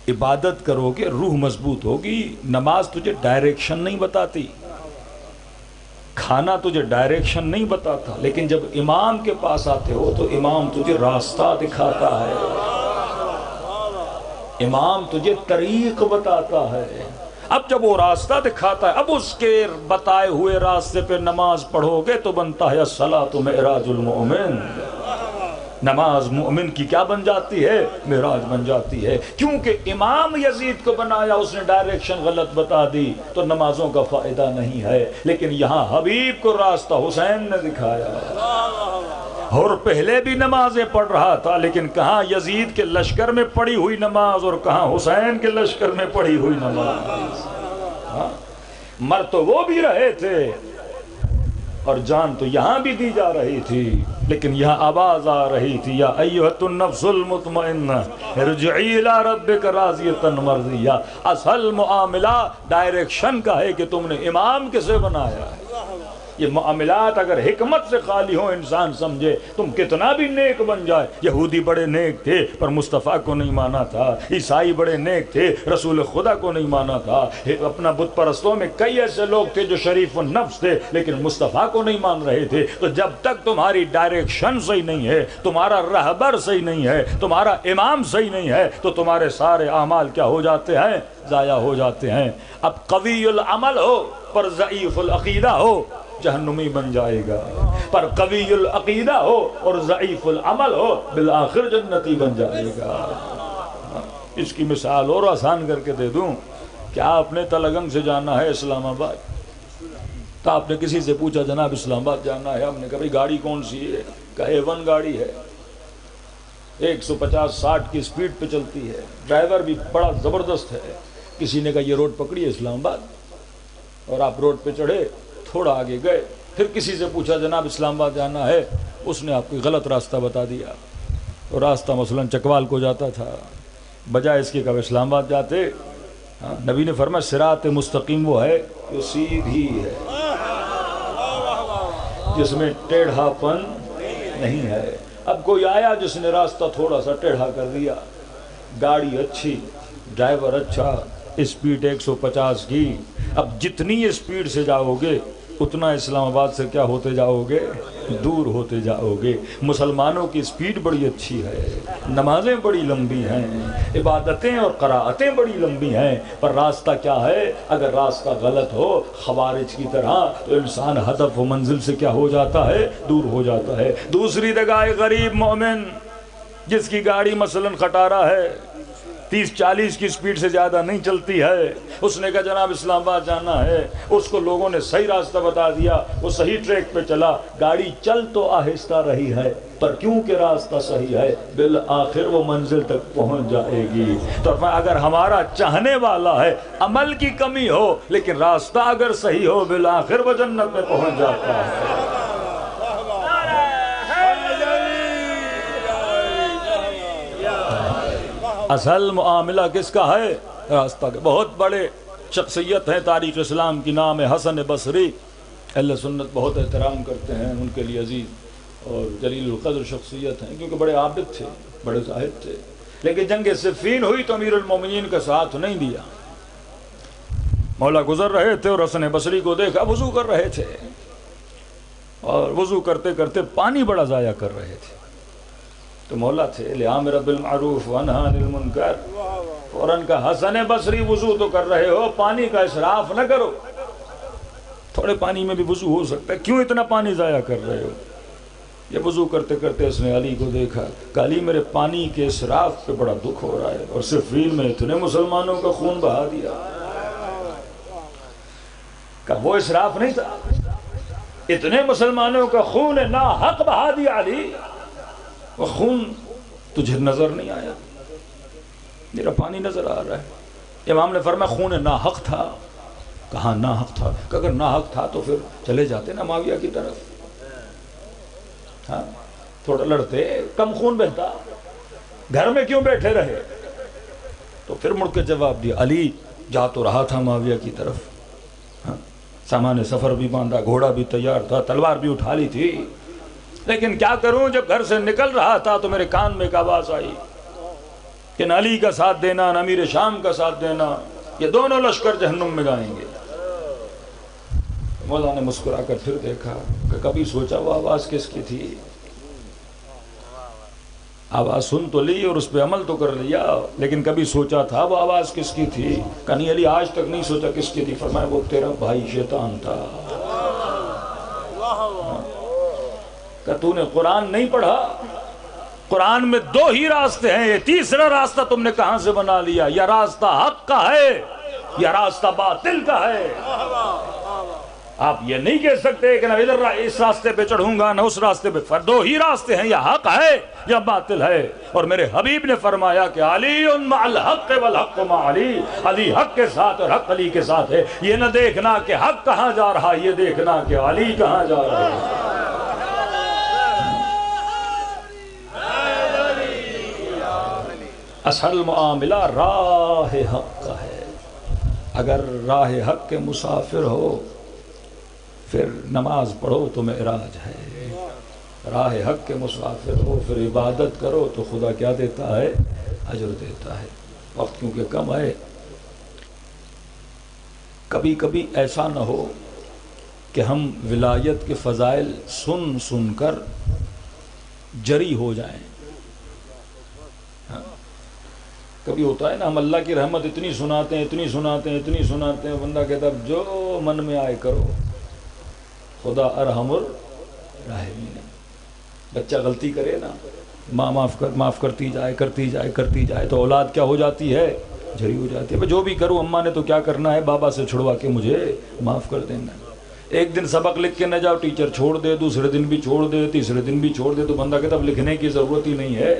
A: عبادت کرو گے روح مضبوط ہوگی. نماز تجھے ڈائریکشن نہیں بتاتی، کھانا تجھے ڈائریکشن نہیں بتاتا، لیکن جب امام کے پاس آتے ہو تو امام تجھے راستہ دکھاتا ہے، امام تجھے طریق بتاتا ہے. اب جب وہ راستہ دکھاتا ہے، اب اس کے بتائے ہوئے راستے پہ نماز پڑھو گے تو بنتا ہے الصلاۃ معراج المؤمن. نماز مومن کی کیا بن جاتی ہے؟ معراج بن جاتی ہے. کیونکہ امام یزید کو بنایا، اس نے ڈائریکشن غلط بتا دی تو نمازوں کا فائدہ نہیں ہے. لیکن یہاں حبیب کو راستہ حسین نے دکھایا. اور پہلے بھی نمازیں پڑھ رہا تھا، لیکن کہاں یزید کے لشکر میں پڑھی ہوئی نماز اور کہاں حسین کے لشکر میں پڑھی ہوئی نماز. مر تو وہ بھی رہے تھے اور جان تو یہاں بھی دی جا رہی تھی، لیکن یہاں آواز آ رہی تھی یا ایھۃ النفس المطمئنہ ارجعی الی ربک راضیۃ مرضیہ. اصل معاملہ ڈائریکشن کا ہے کہ تم نے امام کسے بنایا ہے. یہ معاملات اگر حکمت سے خالی ہوں، انسان سمجھے تم کتنا بھی نیک بن جائے. یہودی بڑے نیک تھے پر مصطفیٰ کو نہیں مانا تھا، عیسائی بڑے نیک تھے رسول خدا کو نہیں مانا تھا. اپنا بت پرستوں میں کئی ایسے لوگ تھے جو شریف النفس تھے لیکن مصطفیٰ کو نہیں مان رہے تھے. تو جب تک تمہاری ڈائریکشن صحیح نہیں ہے، تمہارا رہبر صحیح نہیں ہے، تمہارا امام صحیح نہیں ہے، تو تمہارے سارے اعمال کیا ہو جاتے ہیں؟ ضائع ہو جاتے ہیں. اب قوی العمل ہو پر ضعیف العقیدہ ہو جہنمی بن جائے گا، پر قوی العقیدہ ہو اور ضعیف العمل ہو بالآخر جنتی بن جائے گا. اس کی مثال اور آسان کر کے دے دوں کہ آپ نے تلگنگ سے جانا ہے اسلام آباد، تو آپ نے کسی سے پوچھا جناب اسلام آباد جانا ہے، ہم نے کہا بھئی گاڑی کون سی ہے؟ کہا A1 گاڑی ہے، 150-60 کی سپیڈ پہ چلتی ہے، ڈرائیور بھی بڑا زبردست ہے. کسی نے کہا یہ روڈ پکڑیے اسلام آباد، اور آپ روڈ پہ چڑھے، تھوڑا آگے گئے، پھر کسی سے پوچھا جناب اسلام آباد جانا ہے، اس نے آپ کو غلط راستہ بتا دیا. اور راستہ مثلا چکوال کو جاتا تھا، بجائے اس کے کب اسلام آباد جاتے. نبی نے فرمایا صراط مستقیم وہ ہے جو سیدھی ہے، جس میں ٹیڑھا پن نہیں ہے. اب کوئی آیا جس نے راستہ تھوڑا سا ٹیڑھا کر دیا، گاڑی اچھی، ڈرائیور اچھا، اسپیڈ 150 کی. اب جتنی اسپیڈ سے جاؤ گے اتنا اسلام آباد سے کیا ہوتے جاؤ گے؟ دور ہوتے جاؤ گے. مسلمانوں کی اسپیڈ بڑی اچھی ہے، نمازیں بڑی لمبی ہیں، عبادتیں اور قراءتیں بڑی لمبی ہیں، پر راستہ کیا ہے؟ اگر راستہ غلط ہو خوارج کی طرح تو انسان ہدف و منزل سے کیا ہو جاتا ہے؟ دور ہو جاتا ہے. دوسری جگہ غریب مومن جس کی گاڑی مثلا خٹارہ ہے، 30-40 کی سپیڈ سے زیادہ نہیں چلتی ہے، اس نے کہا جناب اسلام آباد جانا ہے. اس کو لوگوں نے صحیح راستہ بتا دیا، وہ صحیح ٹریک پہ چلا، گاڑی چل تو آہستہ رہی ہے پر کیونکہ راستہ صحیح ہے بالآخر وہ منزل تک پہنچ جائے گی. تو اگر ہمارا چاہنے والا ہے عمل کی کمی ہو لیکن راستہ اگر صحیح ہو بالآخر وہ جنت میں پہنچ جاتا ہے. اصل معاملہ کس کا ہے؟ راستہ کا۔ بہت بڑے شخصیت ہیں تاریخ اسلام کی، نام ہے حسن بصری، اہل سنت بہت احترام کرتے ہیں ان کے لیے، عزیز اور جلیل القدر شخصیت ہیں، کیونکہ بڑے عابد تھے، بڑے زاہد تھے، لیکن جنگ صفین ہوئی تو امیر المومنین کا ساتھ نہیں دیا۔ مولا گزر رہے تھے اور حسن بصری کو دیکھا، وضو کر رہے تھے، اور وضو کرتے کرتے پانی بڑا ضائع کر رہے تھے، تو مولا تھے لِعَامِرَ بِالْمَعْرُوفِ وَانْهَى عَنِ الْمُنْكَرِ، فوراً کہا حسن بصری وضو تو کر رہے ہو، پانی کا اسراف نہ کرو، تھوڑے پانی میں بھی وضو ہو سکتا ہے، کیوں اتنا پانی ضائع کر رہے ہو؟ یہ وضو کرتے کرتے اس نے علی کو دیکھا کہ علی میرے پانی کے اسراف پہ بڑا دکھ ہو رہا ہے، اور صفین میں اتنے مسلمانوں کا خون بہا دیا۔ کہ وہ اسراف نہیں تھا، اتنے مسلمانوں کا خون نا حق بہا دیا علی، وہ خون تجھے نظر نہیں آیا؟ میرا پانی نظر آ رہا ہے۔ امام نے فرمایا خون نا حق تھا؟ کہا نا حق تھا، کہ اگر نا حق تھا تو پھر چلے جاتے نا معاویہ کی طرف، ہاں تھوڑا لڑتے، کم خون بہتا، گھر میں کیوں بیٹھے رہے؟ تو پھر مڑ کے جواب دیا علی جا تو رہا تھا معاویہ کی طرف، ہاں سامان سفر بھی باندھا، گھوڑا بھی تیار تھا، تلوار بھی اٹھا لی تھی، لیکن کیا کروں، جب گھر سے نکل رہا تھا تو میرے کان میں ایک آواز آئی کہ نہ علی کا ساتھ دینا نہ امیر شام کا ساتھ دینا، یہ دونوں لشکر جہنم میں جائیں گے۔ مولا نے مسکرا کر پھر دیکھا کہ کبھی سوچا وہ آواز کس کی تھی؟ آواز سن تو لی اور اس پہ عمل تو کر لیا، لیکن کبھی سوچا تھا وہ آواز کس کی تھی؟ کہ نہیں علی آج تک نہیں سوچا کس کی تھی۔ فرمایا وہ تیرا بھائی شیطان تھا۔ کہ تو نے قرآن نہیں پڑھا؟ قرآن میں دو ہی راستے ہیں، یہ تیسرا راستہ تم نے کہاں سے بنا لیا؟ یا راستہ حق کا ہے یا راستہ باطل کا ہے۔ آپ یہ نہیں کہہ سکتے کہ نہ ادھر اس راستے پہ چڑھوں گا نہ اس راستے پہ، دو ہی راستے ہیں، یا حق ہے یا باطل ہے۔ اور میرے حبیب نے فرمایا کہ علی مع الحق والحق مع علی، علی حق کے ساتھ اور حق علی کے ساتھ ہے۔ یہ نہ دیکھنا کہ حق کہاں جا رہا، یہ دیکھنا کہ علی کہاں جا رہا ہے۔ اصل معاملہ راہ حق کا ہے۔ اگر راہ حق کے مسافر ہو پھر نماز پڑھو تو معراج ہے، راہ حق کے مسافر ہو پھر عبادت کرو تو خدا کیا دیتا ہے؟ اجر دیتا ہے۔ وقت کیونکہ کم ہے، کبھی کبھی ایسا نہ ہو کہ ہم ولایت کے فضائل سن سن کر جری ہو جائیں۔ کبھی ہوتا ہے نا، ہم اللہ کی رحمت اتنی سناتے ہیں اتنی سناتے ہیں اتنی سناتے ہیں، بندہ کہتا ہے جو من میں آئے کرو، خدا ارحم الراحمین۔ بچہ غلطی کرے نا، ماں معاف کرتی جائے تو اولاد کیا ہو جاتی ہے؟ جھری ہو جاتی ہے۔ جو بھی کروں اماں نے تو کیا کرنا ہے؟ بابا سے چھڑوا کے مجھے معاف کر دینا۔ ایک دن سبق لکھ کے نہ جاؤ، ٹیچر چھوڑ دے، دوسرے دن بھی چھوڑ دے، تیسرے دن بھی چھوڑ دے، تو بندہ کہتا اب لکھنے کی ضرورت ہی نہیں ہے۔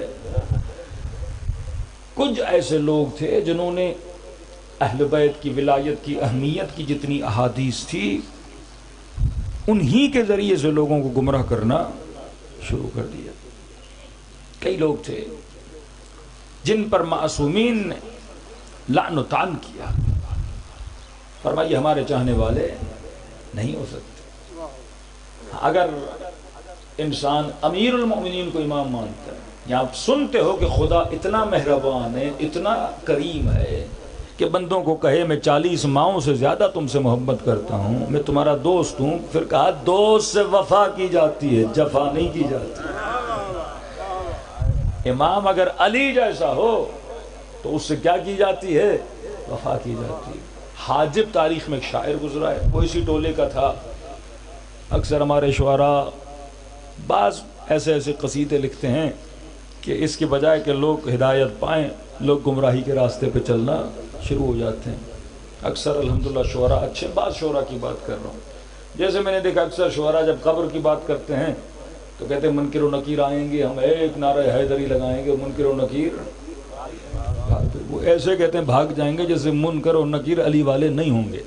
A: کچھ ایسے لوگ تھے جنہوں نے اہل بیت کی ولایت کی اہمیت کی جتنی احادیث تھی انہی کے ذریعے سے لوگوں کو گمراہ کرنا شروع کر دیا۔ کئی لوگ تھے جن پر معصومین نے لعن و طعن کیا، فرمایا یہ ہمارے چاہنے والے نہیں ہو سکتے۔ اگر انسان امیر المؤمنین کو امام مانتا ہے، یا آپ سنتے ہو کہ خدا اتنا مہربان ہے، اتنا کریم ہے کہ بندوں کو کہے میں 40 ماؤں سے زیادہ تم سے محبت کرتا ہوں، میں تمہارا دوست ہوں، پھر کہا دوست سے وفا کی جاتی ہے، جفا نہیں کی جاتی۔ امام اگر علی جیسا ہو تو اس سے کیا کی جاتی ہے؟ وفا کی جاتی ہے۔ حاجب تاریخ میں ایک شاعر گزرا ہے، وہ اسی ٹولے کا تھا۔ اکثر ہمارے شعراء بعض ایسے ایسے قصیدے لکھتے ہیں کہ اس کے بجائے کہ لوگ ہدایت پائیں، لوگ گمراہی کے راستے پہ چلنا شروع ہو جاتے ہیں۔ اکثر الحمدللہ شعراء اچھے، بعض شعراء کی بات کر رہا ہوں، جیسے میں نے دیکھا اکثر شعراء جب قبر کی بات کرتے ہیں تو کہتے ہیں منکر و نکیر آئیں گے، ہم ایک نعرہ حیدری لگائیں گے، منکر و نکیر وہ ایسے کہتے ہیں بھاگ جائیں گے جیسے منکر و نکیر علی والے نہیں ہوں گے۔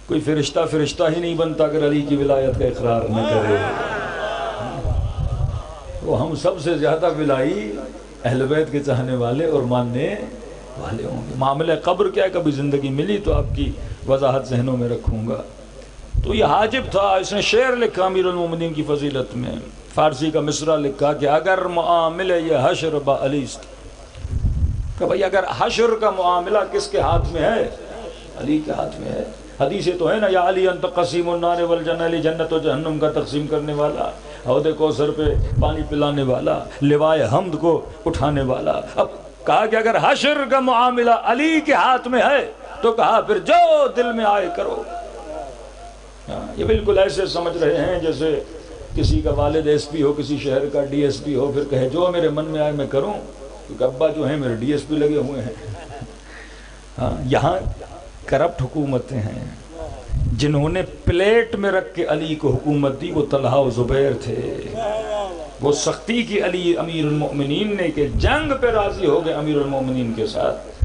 A: کوئی فرشتہ ہی نہیں بنتا اگر علی کی ولایت کا اقرار نہ کرے۔ وہ ہم سب سے زیادہ ولائی اہل بیت کے چاہنے والے اور ماننے والے ہوں گے۔ معاملہ قبر کیا ہے، کبھی زندگی ملی تو آپ کی وضاحت ذہنوں میں رکھوں گا۔ تو یہ حاجب تھا، اس نے شعر لکھا امیر المومنین کی فضیلت میں، فارسی کا مصرع لکھا کہ اگر معاملہ یہ حشر با علی است، کہ بھئی اگر حشر کا معاملہ کس کے ہاتھ میں ہے؟ علی کے ہاتھ میں ہے۔ حدیثیں تو ہے نا، یا علی انت قسیم النار والجنہ، علی جنت و جہنم کا تقسیم کرنے والا، حوض کوثر پہ پانی پلانے والا، لوائے حمد کو اٹھانے والا۔ اب کہا کہ اگر حشر کا معاملہ علی کے ہاتھ میں ہے تو کہا پھر جو دل میں آئے کرو۔ یہ بالکل ایسے سمجھ رہے ہیں جیسے کسی کا والد ایس پی ہو، کسی شہر کا ڈی ایس پی ہو، پھر کہے جو میرے من میں آئے میں کروں، کیونکہ ابا جو ہیں میرے ڈی ایس پی لگے ہوئے ہیں۔ یہاں کرپٹ حکومتیں ہیں، جنہوں نے پلیٹ میں رکھ کے علی کو حکومت دی وہ طلحہ و زبیر تھے۔ وہ سختی کی علی امیر المؤمنین نے کہ جنگ پہ راضی ہو گئے امیر المؤمنین کے ساتھ۔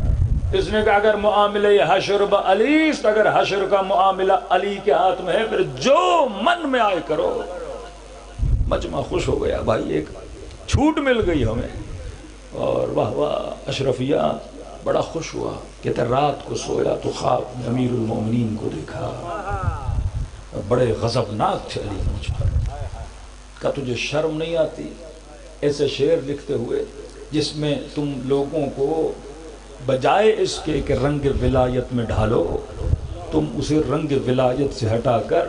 A: اس نے کہا اگر معاملہ حشر با علی است، اگر حشر کا معاملہ علی کے ہاتھ میں ہے پھر جو من میں آئے کرو۔ مجمع خوش ہو گیا، بھائی ایک چھوٹ مل گئی ہمیں، اور واہ واہ اشرفیہ بڑا خوش ہوا۔ کہتا رات کو سویا تو خواب میں امیر المومنین کو دیکھا، بڑے غضبناک تھے علی مجھ پر۔ کہا تجھے شرم نہیں آتی ایسے شعر لکھتے ہوئے جس میں تم لوگوں کو بجائے اس کے کہ رنگ ولایت میں ڈھالو، تم اسے رنگ ولایت سے ہٹا کر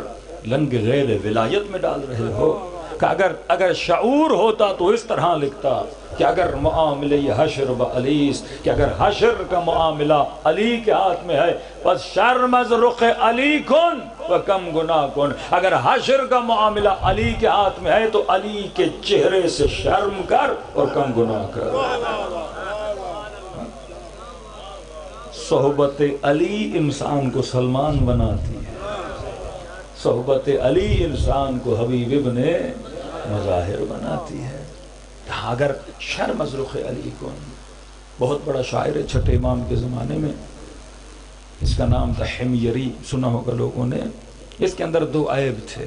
A: رنگ غیر ولایت میں ڈال رہے ہو؟ کہ اگر شعور ہوتا تو اس طرح لکھتا کہ اگر معاملہ حشر با علی است، کہ اگر حشر کا معاملہ علی کے ہاتھ میں ہے پس شرم از رخ علی کن و کم گناہ کن۔ اگر حشر کا معاملہ علی کے ہاتھ میں ہے تو علی کے چہرے سے شرم کر اور کم گناہ کر۔ صحبت علی انسان کو سلمان بناتی ہے، صحبت علی انسان کو حبیب ابن مظاہر بناتی ہے۔ اگر شرم از رخ علی کن، بہت بڑا شاعر ہے چھٹے امام کے زمانے میں، اس کا نام تھا حمیری، سنا ہوگا لوگوں نے۔ اس کے اندر دو عیب تھے،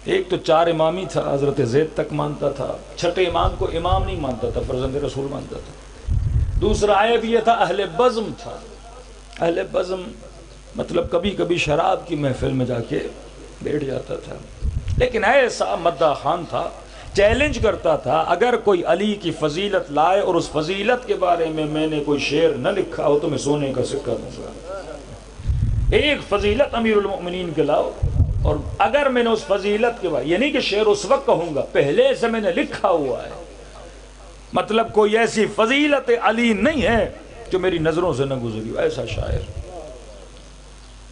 A: ایک تو چار امامی تھا، حضرت زید تک مانتا تھا، چھٹے امام کو امام نہیں مانتا تھا، فرزند رسول مانتا تھا۔ دوسرا عیب یہ تھا اہل بزم تھا۔ اہل بزم مطلب کبھی کبھی شراب کی محفل میں جا کے بیٹھ جاتا تھا، لیکن ایسا مداح خان تھا، چیلنج کرتا تھا اگر کوئی علی کی فضیلت لائے اور اس فضیلت کے بارے میں نے کوئی شعر نہ لکھا ہو تو میں سونے کا سکہ دوں گا۔ ایک فضیلت امیر المؤمنین کے لاؤ، اور اگر میں نے اس فضیلت کے بارے، یہ نہیں کہ شعر اس وقت کہوں گا، پہلے سے میں نے لکھا ہوا ہے، مطلب کوئی ایسی فضیلت علی نہیں ہے جو میری نظروں سے نہ گزری ہو، ایسا شاعر۔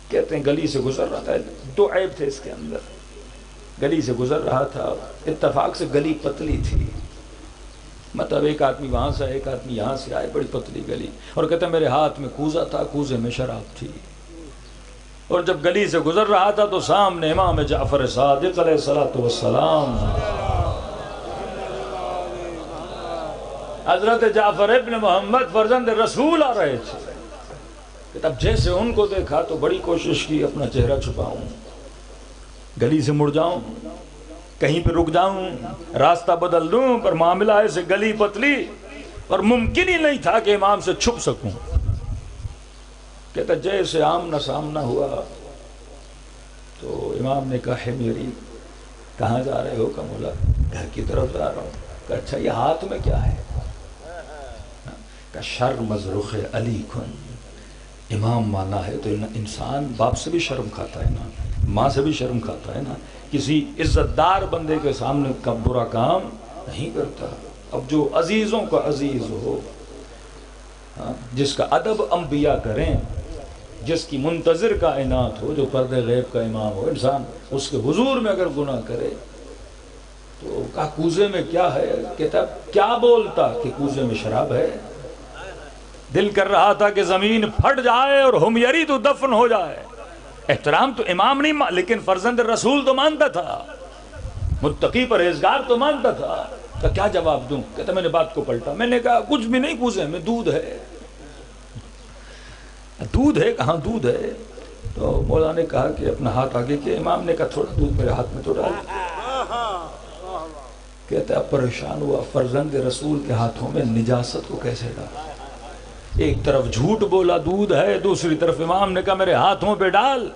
A: کہتے ہیں گلی سے گزر رہا تھا، دو عیب تھے اس کے اندر، گلی سے گزر رہا تھا، اتفاق سے گلی پتلی تھی، مطلب ایک آدمی وہاں سے ایک آدمی یہاں سے آئے، بڑی پتلی گلی، اور کہتے ہیں میرے ہاتھ میں کوزہ تھا، کوزے میں شراب تھی، اور جب گلی سے گزر رہا تھا تو سامنے امام جعفر صادق علیہ السلام، حضرت جعفر ابن محمد فرزند رسول آ رہے تھے۔ تب جیسے ان کو دیکھا تو بڑی کوشش کی اپنا چہرہ چھپاؤں، گلی سے مڑ جاؤں، کہیں پہ رک جاؤں، راستہ بدل دوں، پر معاملہ ایسے گلی پتلی اور ممکن ہی نہیں تھا کہ امام سے چھپ سکوں۔ کہتا جیسے آمنا سامنا ہوا تو امام نے کہا ہے میری کہاں جا رہے ہو؟ کہ مولا گھر کی طرف جا رہا ہوں۔ کہ اچھا یہ ہاتھ میں کیا ہے؟ کہ شرم از رخ علی کن، امام مانا ہے تو انسان باپ سے بھی شرم کھاتا ہے نا، ماں سے بھی شرم کھاتا ہے نا، کسی عزت دار بندے کے سامنے کا برا کام نہیں کرتا۔ اب جو عزیزوں کا عزیز ہو، جس کا ادب انبیاء کریں، جس کی منتظر کائنات ہو، جو پردے غیب کا امام ہو، انسان اس کے حضور میں اگر گناہ کرے تو کہا کوزے میں کیا ہے؟ کہتا کیا بولتا کہ کوزے میں شراب ہے؟ دل کر رہا تھا کہ زمین پھٹ جائے اور حمیری تو دفن ہو جائے۔ احترام تو امام نہیں لیکن فرزند رسول تو مانتا تھا، متقی پرہیزگار تو مانتا تھا۔ کہ کیا جواب دوں؟ کہتا میں نے بات کو پلٹا، میں نے کہا کچھ بھی نہیں، کوزے میں دودھ ہے۔ دودھ ہے؟ کہاں دودھ ہے؟ تو مولا نے کہا کہ اپنا ہاتھ آگے کیا، امام نے کہا تھوڑا دودھ میرے ہاتھ میں تو ڈال۔ کہتا ہے پریشان ہوا فرزند رسول کے ہاتھوں میں نجاست کو کیسے ڈالا. ایک طرف جھوٹ بولا دودھ ہے، دوسری طرف امام نے کہا میرے ہاتھوں پہ ڈال.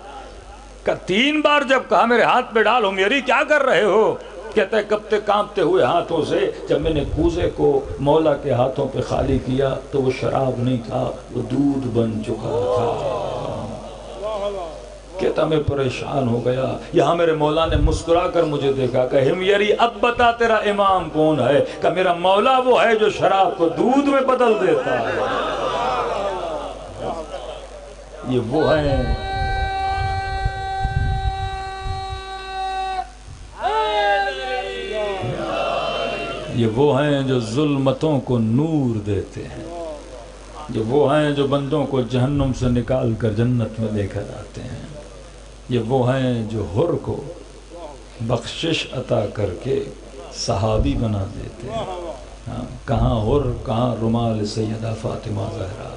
A: کہ 3 بار جب کہا میرے ہاتھ پہ ڈال، میری کیا کر رہے ہو؟ کہتا ہے کبتے کانپتے ہوئے ہاتھوں سے جب میں نے کوزے کو مولا کے ہاتھوں پہ خالی کیا تو وہ شراب نہیں تھا، وہ دودھ بن چکا تھا. کہتا میں پریشان ہو گیا. یہاں میرے مولا نے مسکرا کر مجھے دیکھا کہ ہمیری اب بتا تیرا امام کون ہے؟ کہ میرا مولا وہ ہے جو شراب کو دودھ میں بدل دیتا ہے. یہ وہ ہیں جو ظلمتوں کو نور دیتے ہیں. یہ وہ ہیں جو بندوں کو جہنم سے نکال کر جنت میں لے کر آتے ہیں. یہ وہ ہیں جو حر کو بخشش عطا کر کے صحابی بنا دیتے ہیں. کہاں حر کہاں رومال سیدہ فاطمہ زہرا.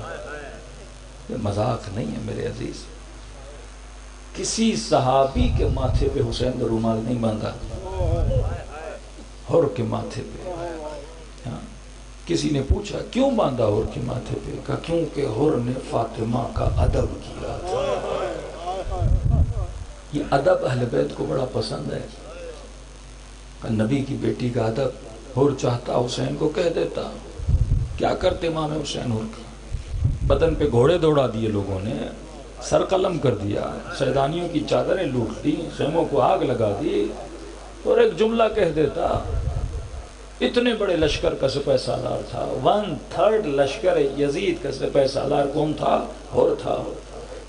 A: یہ مذاق نہیں ہے میرے عزیز. کسی صحابی کے ماتھے پہ حسین نے رومال نہیں باندھا، حر کے ماتھے پہ. کسی نے پوچھا کیوں باندھا حر کے ماتھے پہ؟ کہا کیونکہ حر نے فاطمہ کا ادب کیا تھا. یہ ادب اہل بیت کو بڑا پسند ہے. کہ نبی کی بیٹی کا ادب. حر چاہتا حسین کو کہہ دیتا. کیا کرتے امام حسین حر کا؟ بدن پہ گھوڑے دوڑا دیے لوگوں نے، سر قلم کر دیا، سیدانیوں کی چادریں لوٹ دی، خیموں کو آگ لگا دی، اور ایک جملہ کہہ دیتا. اتنے بڑے لشکر کا سپہ سالار تھا. 1/3 لشکر یزید کا سپہ سالار کون تھا؟ حر تھا.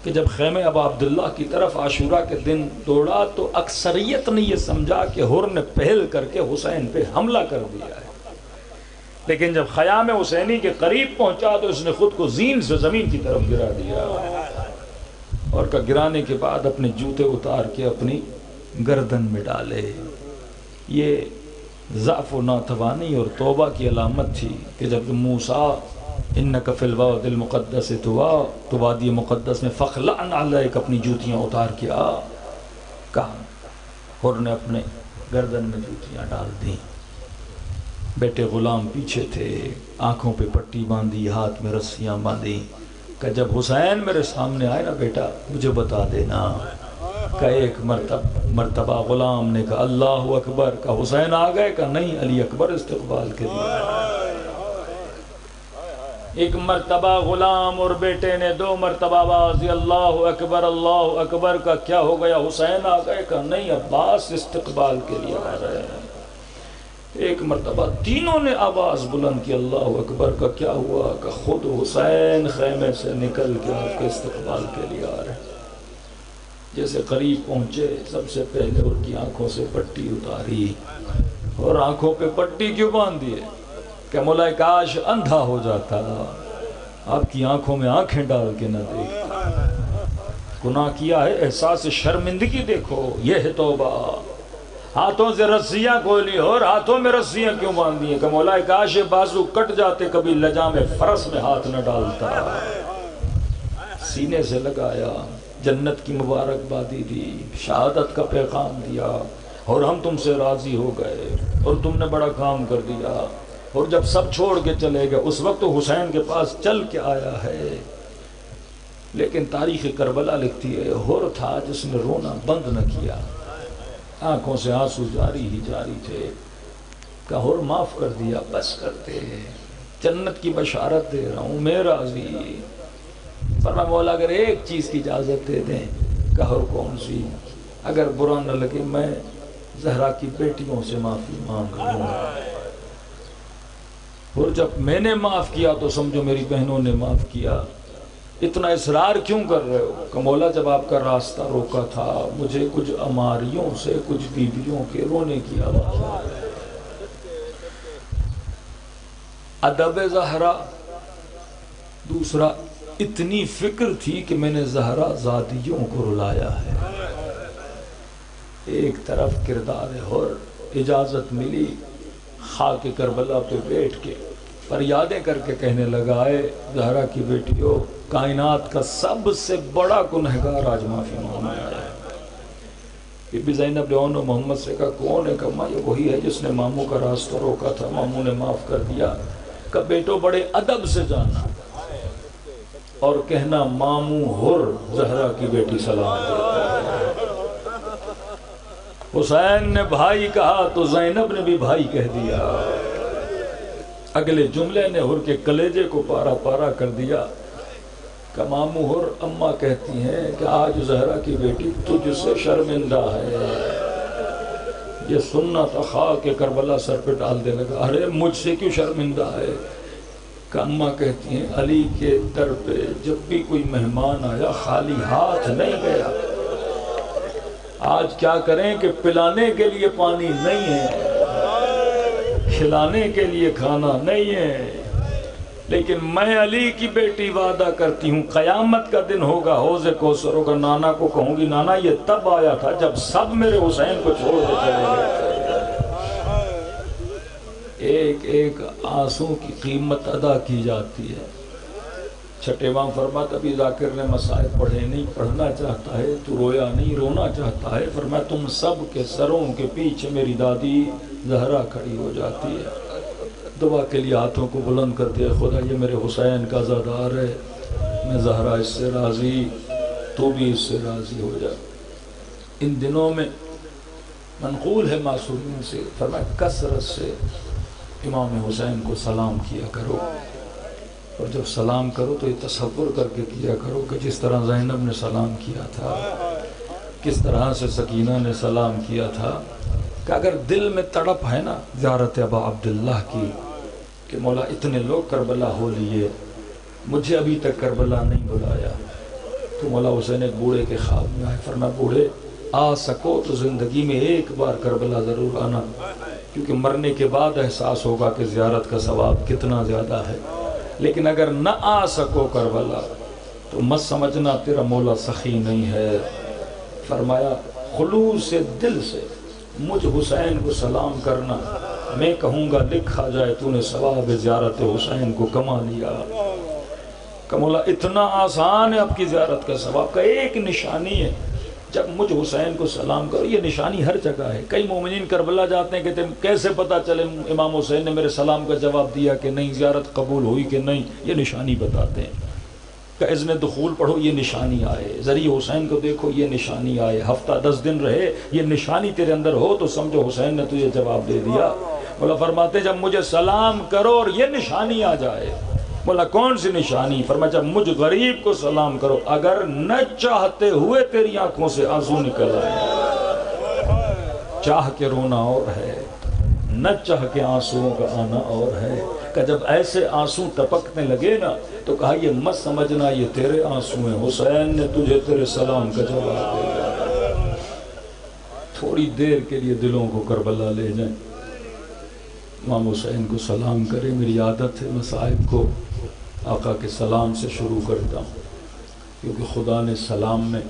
A: کہ جب خیمہ ابا عبداللہ کی طرف عاشورہ کے دن دوڑا تو اکثریت نے یہ سمجھا کہ حر نے پہل کر کے حسین پہ حملہ کر دیا ہے. لیکن جب خیام حسینی کے قریب پہنچا تو اس نے خود کو زین سے زمین کی طرف گرا دیا، اور کہ گرانے کے بعد اپنے جوتے اتار کے اپنی گردن میں ڈالے. یہ ضعف و ناتوانی اور توبہ کی علامت تھی کہ جب موسیٰ انک فی الواد المقدس تو وادی مقدس میں فخلعن علیک اپنی جوتیاں اتار کے کہا. حر نے اپنے گردن میں جوتیاں ڈال دیں. بیٹے غلام پیچھے تھے، آنکھوں پہ پٹی باندھی، ہاتھ میں رسیاں باندھی. کہ جب حسین میرے سامنے آئے نا بیٹا مجھے بتا دینا. کہ ایک مرتبہ غلام نے کہا اللہ اکبر. کہ حسین آ گئے؟ کہ نہیں علی اکبر استقبال کے لیے. ایک مرتبہ غلام اور بیٹے نے 2 مرتبہ آواز دی اللہ اکبر اللہ اکبر. کا کیا ہو گیا؟ حسین آ گئے؟ کہ نہیں عباس استقبال کے لیے آ رہے ہیں. ایک مرتبہ تینوں نے آواز بلند کی اللہ اکبر. کا کیا ہوا؟ کہ خود حسین خیمے سے نکل کے آپ کے استقبال کے لیے آ رہے ہیں. جیسے قریب پہنچے سب سے پہلے ان کی آنکھوں سے پٹی اتاری. اور آنکھوں پہ پٹی کیوں باندھ دیے؟ کہ مولا کاش اندھا ہو جاتا، آپ کی آنکھوں میں آنکھیں ڈال کے نہ دیکھتا. گناہ کیا ہے، احساس شرمندگی دیکھو، یہ ہے توبہ. ہاتھوں سے رسیاں کھولی اور ہاتھوں میں رسیاں کیوں باندھ دیے؟ کہ مولا کاش بازو کٹ جاتے، کبھی لجام فرس میں ہاتھ نہ ڈالتا. سینے سے لگایا، جنت کی مبارکبادی دی، شہادت کا پیغام دیا، اور ہم تم سے راضی ہو گئے اور تم نے بڑا کام کر دیا. اور جب سب چھوڑ کے چلے گئے اس وقت تو حسین کے پاس چل کے آیا ہے. لیکن تاریخ کربلا لکھتی ہے حر تھا جس نے رونا بند نہ کیا. آنکھوں سے آنسو جاری ہی جاری تھے. کہ حر معاف کر دیا، بس کرتے، جنت کی بشارت دے رہا ہوں میں راضی. فرمایا مولا اگر ایک چیز کی اجازت دے دیں. کہ حر کون سی؟ اگر برا نہ لگے میں زہرا کی بیٹیوں سے معافی مانگ لوں. اور جب میں نے معاف کیا تو سمجھو میری بہنوں نے معاف کیا. اتنا اصرار کیوں کر رہے ہو؟ کہ مولا جب آپ کا راستہ روکا تھا مجھے کچھ اماریوں سے، کچھ بیویوں کے رونے کی آواز آئی. ادب زہرا. دوسرا اتنی فکر تھی کہ میں نے زہرا زادیوں کو رلایا ہے. ایک طرف کردار حر، اجازت ملی، خاک کربلا پہ بیٹھ کے فریادیں کر کے کہنے لگا اے زہرا کی بیٹیوں، کائنات کا سب سے بڑا گنہگار آج معافی مانگنے آیا ہے. بی بی زینب نے انہوں محمد سے کہا کون ہے؟ کہا ماں یہ وہی ہے جس نے ماموں کا راستہ روکا تھا، ماموں نے معاف کر دیا۔ کہا بیٹو بڑے ادب سے جانا اور کہنا ماموں حر زہرا کی بیٹی سلام دیتا ہے۔ حسین نے بھائی کہا تو زینب نے بھی بھائی کہہ دیا۔ اگلے جملے نے حر کے کلیجے کو پارا پارا کر دیا کہ ماموں حر اماں کہتی ہیں کہ آج زہرا کی بیٹی تجھ سے شرمندہ ہے۔ یہ سننا تھا، خاک کربلا سر پہ ڈال دے لگا، ارے مجھ سے کیوں شرمندہ ہے؟ کہ اماں کہتی ہیں علی کے در پہ جب بھی کوئی مہمان آیا خالی ہاتھ نہیں گیا۔ آج کیا کریں کہ پلانے کے لیے پانی نہیں ہے، کھلانے کے لیے کھانا نہیں ہے، لیکن میں علی کی بیٹی وعدہ کرتی ہوں قیامت کا دن ہوگا، حوض کوثر ہوگا، نانا کو کہوں گی نانا یہ تب آیا تھا جب سب میرے حسین کو چھوڑ کے چلے گئے۔ ایک ایک آنسو کی قیمت ادا کی جاتی ہے۔ چھٹے امام فرماتا ابھی ذاکر نے مسائل پڑھے نہیں، پڑھنا چاہتا ہے، تو رویا نہیں، رونا چاہتا ہے۔ فرمایا تم سب کے سروں کے پیچھے میری دادی زہرا کھڑی ہو جاتی ہے، دعا کے لیے ہاتھوں کو بلند کرتے ہیں، خدا یہ میرے حسین کا عزادار ہے، میں زہرا اس سے راضی، تو بھی اس سے راضی ہو جا۔ ان دنوں میں منقول ہے معصومین سے، فرمایا کثرت سے امام حسین کو سلام کیا کرو، اور جب سلام کرو تو یہ تصور کر کے کیا کرو کہ جس طرح زینب نے سلام کیا تھا، کس طرح سے سکینہ نے سلام کیا تھا، کہ اگر دل میں تڑپ ہے نا زیارت ابا عبداللہ کی کہ مولا اتنے لوگ کربلا ہو لیے، مجھے ابھی تک کربلا نہیں بلایا، تو مولا حسین ایک بوڑھے کے خواب میں آئے، فرمایا بوڑھے آ سکو تو زندگی میں ایک بار کربلا ضرور آنا، کیونکہ مرنے کے بعد احساس ہوگا کہ زیارت کا ثواب کتنا زیادہ ہے، لیکن اگر نہ آ سکو کربلا تو مت سمجھنا تیرا مولا سخی نہیں ہے۔ فرمایا خلوص دل سے مجھ حسین کو سلام کرنا، میں کہوں گا لکھا جائے تو نے ثواب زیارت حسین کو کما لیا۔ کہ مولا اتنا آسان ہے آپ کی زیارت کا ثواب، کا ایک نشانی ہے جب مجھ حسین کو سلام کرو، یہ نشانی ہر جگہ ہے۔ کئی مومنین کربلا جاتے ہیں، کہتے ہیں کیسے پتہ چلے امام حسین نے میرے سلام کا جواب دیا کہ نہیں، زیارت قبول ہوئی کہ نہیں، یہ نشانی بتاتے ہیں۔ کہ اذن دخول پڑھو یہ نشانی آئے، ذریعہ حسین کو دیکھو یہ نشانی آئے، ہفتہ 10 دن رہے یہ نشانی تیرے اندر ہو تو سمجھو حسین نے تجھے جواب دے دیا۔ مولا فرماتے جب مجھے سلام کرو اور یہ نشانی آ جائے، مولا کون سی نشانی؟ فرمایا جب مجھ غریب کو سلام کرو اگر نہ چاہتے ہوئے تیری آنکھوں سے آنسو نکل آئے، چاہ کے رونا اور ہے، نہ چاہ کے آنسوؤں کا آنا اور ہے، کہ جب ایسے آنسو ٹپکنے لگے نا تو کہا یہ مت سمجھنا یہ تیرے آنسو ہیں، حسین نے تجھے تیرے سلام کا جواب دے دیا۔ تھوڑی دیر کے لیے دلوں کو کربلا لے جائیں، امام حسین کو سلام کریں۔ میری عادت ہے مصائب کو آقا کے سلام سے شروع کرتا ہوں، کیونکہ خدا نے سلام میں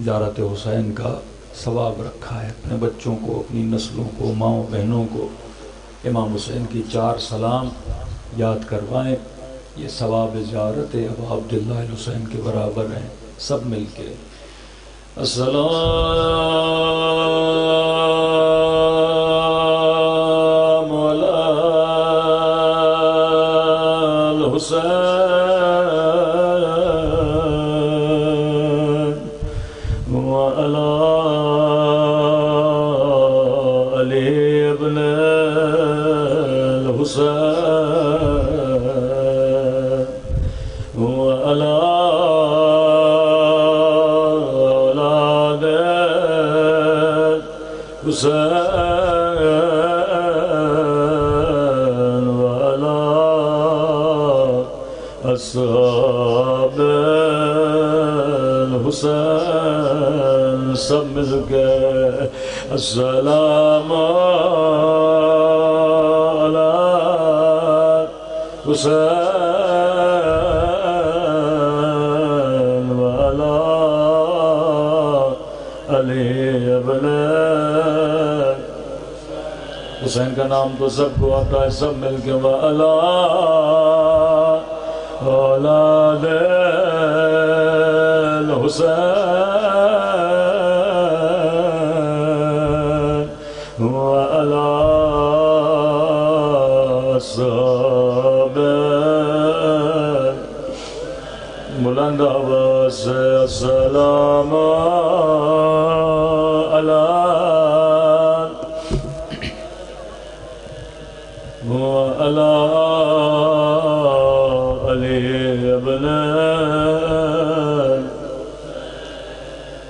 A: زیارت حسین کا ثواب رکھا ہے۔ اپنے بچوں کو، اپنی نسلوں کو، ماؤں بہنوں کو امام حسین کی 4 سلام یاد کروائیں، یہ ثواب زیارت ابا عبداللہ الحسین کے برابر ہیں۔ سب مل کے السلام علی الحسین وعلی علی ابن الحسین وعلی اولاد حسین وعلی اصحاب الحسین۔ سب مل کے السلام علی حسین وعلی علی ابن حسین کا نام تو سب کو آتا ہے، سب مل کے وعلی اولاد الحسین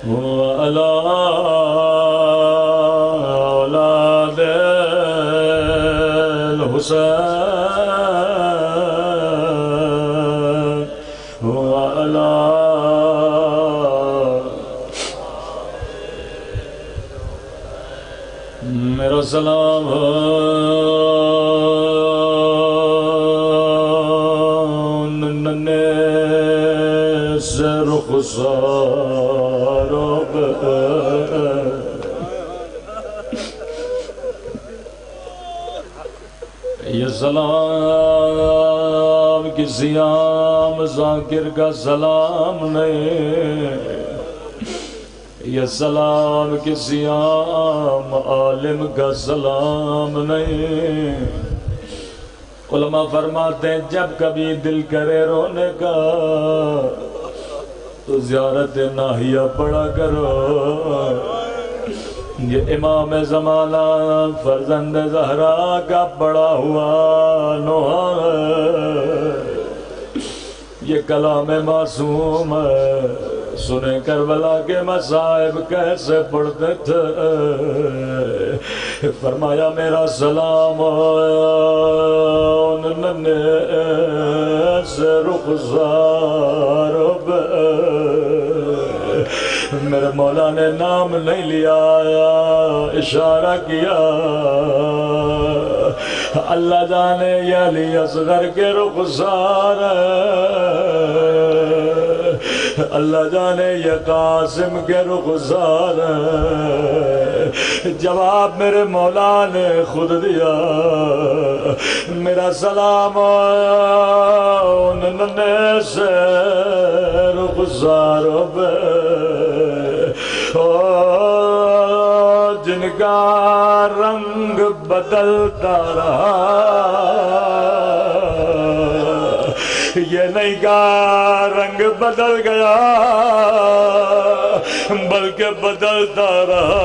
A: وعلى أولاد الحسين وعلى میرا سلام ننے سے رخساروں پہ یہ سلام کسی عام ذاکر کا سلام نہیں، یہ سلام کسی عام عالم کا سلام نہیں۔ علماء فرماتے ہیں جب کبھی دل کرے رونے کا تو زیارت ناہیہ پڑھا کرو۔ یہ امام زمانہ فرزند زہرا کا پڑا ہوا نوحہ ہے، یہ کلام معصوم ہے۔ سنے کربلا کے مصائب کیسے پڑھتے تھے، فرمایا میرا سلام ننے سے رخسار پہ۔ میرے مولا نے نام نہیں لیا، اشارہ کیا، اللہ جانے یہ علی اصغر کے رخسار ہے، اللہ جانے یہ قاسم کے رخسار ہے۔ جواب میرے مولا نے خود دیا، میرا سلام ننے سے رخسار پہ، جن کا رنگ بدلتا رہا، یہ نہیں کا رنگ بدل گیا بلکہ بدلتا رہا۔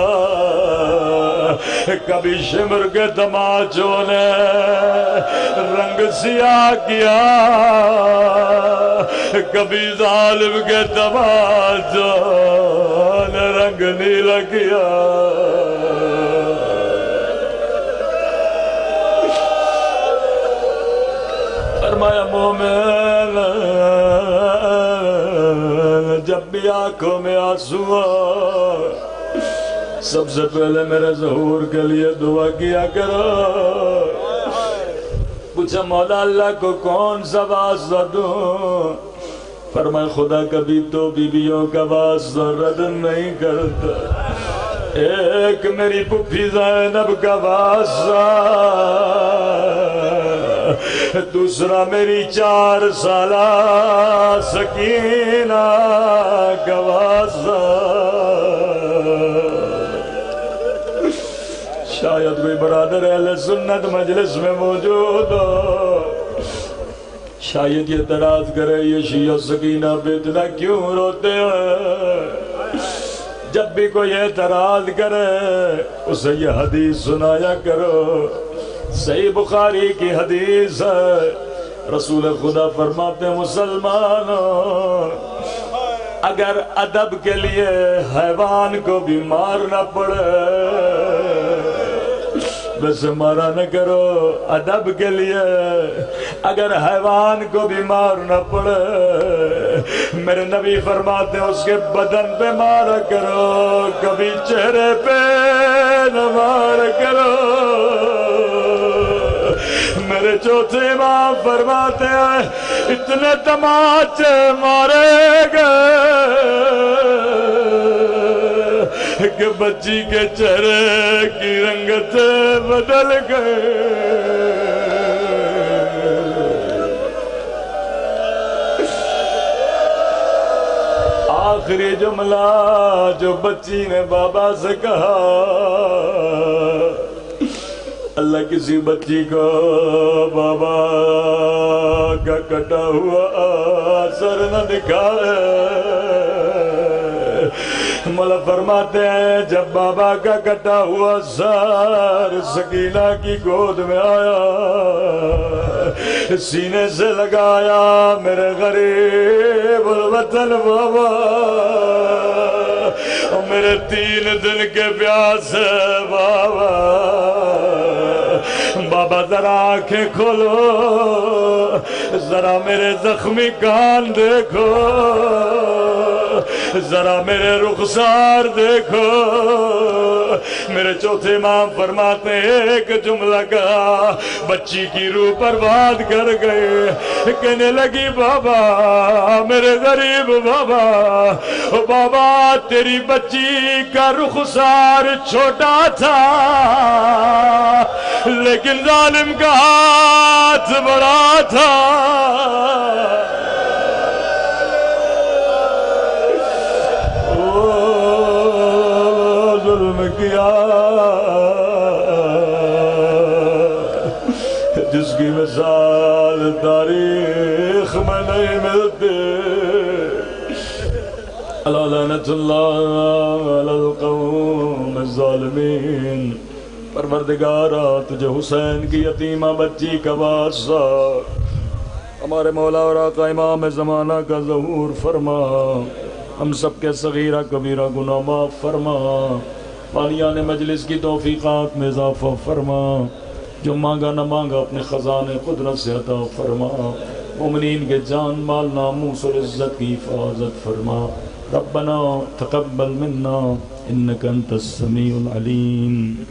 A: کبھی شمر کے تماچوں نے رنگ سیاہ کیا، کبھی ظالم کے تماچوں نے رنگ نیلا کیا۔ فرمایا مومن جب بھی آنکھوں میں آنسو سب سے پہلے میرے ظہور کے لیے دعا کیا کرو۔ پوچھا مولا اللہ کو کون سا واسطہ دوں؟ فرمایا خدا کبھی تو بیویوں کا واسطہ رد نہیں کرتا، ایک میری پھوپھی زینب کا واسطہ، دوسرا میری 4 سالہ سکینہ کا واسطہ۔ شاید کوئی برادر اہل سنت مجلس میں موجود ہو، شاید یہ اعتراض کرے یہ شیعہ سکینہ پہ اتنا کیوں روتے ہیں؟ جب بھی کوئی اعتراض کرے اسے یہ حدیث سنایا کرو، صحیح بخاری کی حدیث ہے، رسول خدا فرماتے ہیں مسلمانوں اگر ادب کے لیے حیوان کو بھی مارنا پڑے ویسے مارا نہ کرو، ادب کے لیے اگر حیوان کو بھی مارنا پڑے میرے نبی فرماتے ہیں اس کے بدن پہ مارا کرو، کبھی چہرے پہ نہ مارا کرو۔ میرے چوتھے امام فرماتے ہیں اتنے تماچے مارے گئے کہ بچی کے چہرے کی رنگت بدل گئے۔ آخری جملہ جو بچی نے بابا سے کہا، اللہ کسی بچی کو بابا کا کٹا ہوا سر نہ دکھائے۔ مولا فرماتے ہیں جب بابا کا کٹا ہوا سر سکینہ کی گود میں آیا، سینے سے لگایا، میرے غریب الوطن بابا میرے 3 دن کے پیاسے بابا بابا ذرا آنکھیں کھولو ذرا میرے زخمی کان دیکھو ذرا میرے رخسار دیکھو میرے چوتھے امام فرماتے ہیں ایک جملہ کہا بچی کی روح برباد کر گئے کہنے لگی بابا میرے غریب بابا او بابا تیری بچی کا رخسار چھوٹا تھا لیکن ظالم کا ہاتھ بڑا تھا کیا جس کی مثال تاریخ میں نہیں ملتے لعنت اللہ علی القوم الظالمین پروردگارا تجھے حسین کی یتیمہ بچی کا واسطہ ہمارے مولا اور آقا امام زمانہ کا ظہور فرما ہم سب کے صغیرہ کبیرہ گناہ معاف فرما پانیان مجلس کی توفیقات میں اضافہ فرما جو مانگا نہ مانگا اپنے خزانے قدرت سے عطا فرما مومنین کے جان مال ناموس اور عزت کی حفاظت فرما ربنا تقبل منا انك انت السميع العليم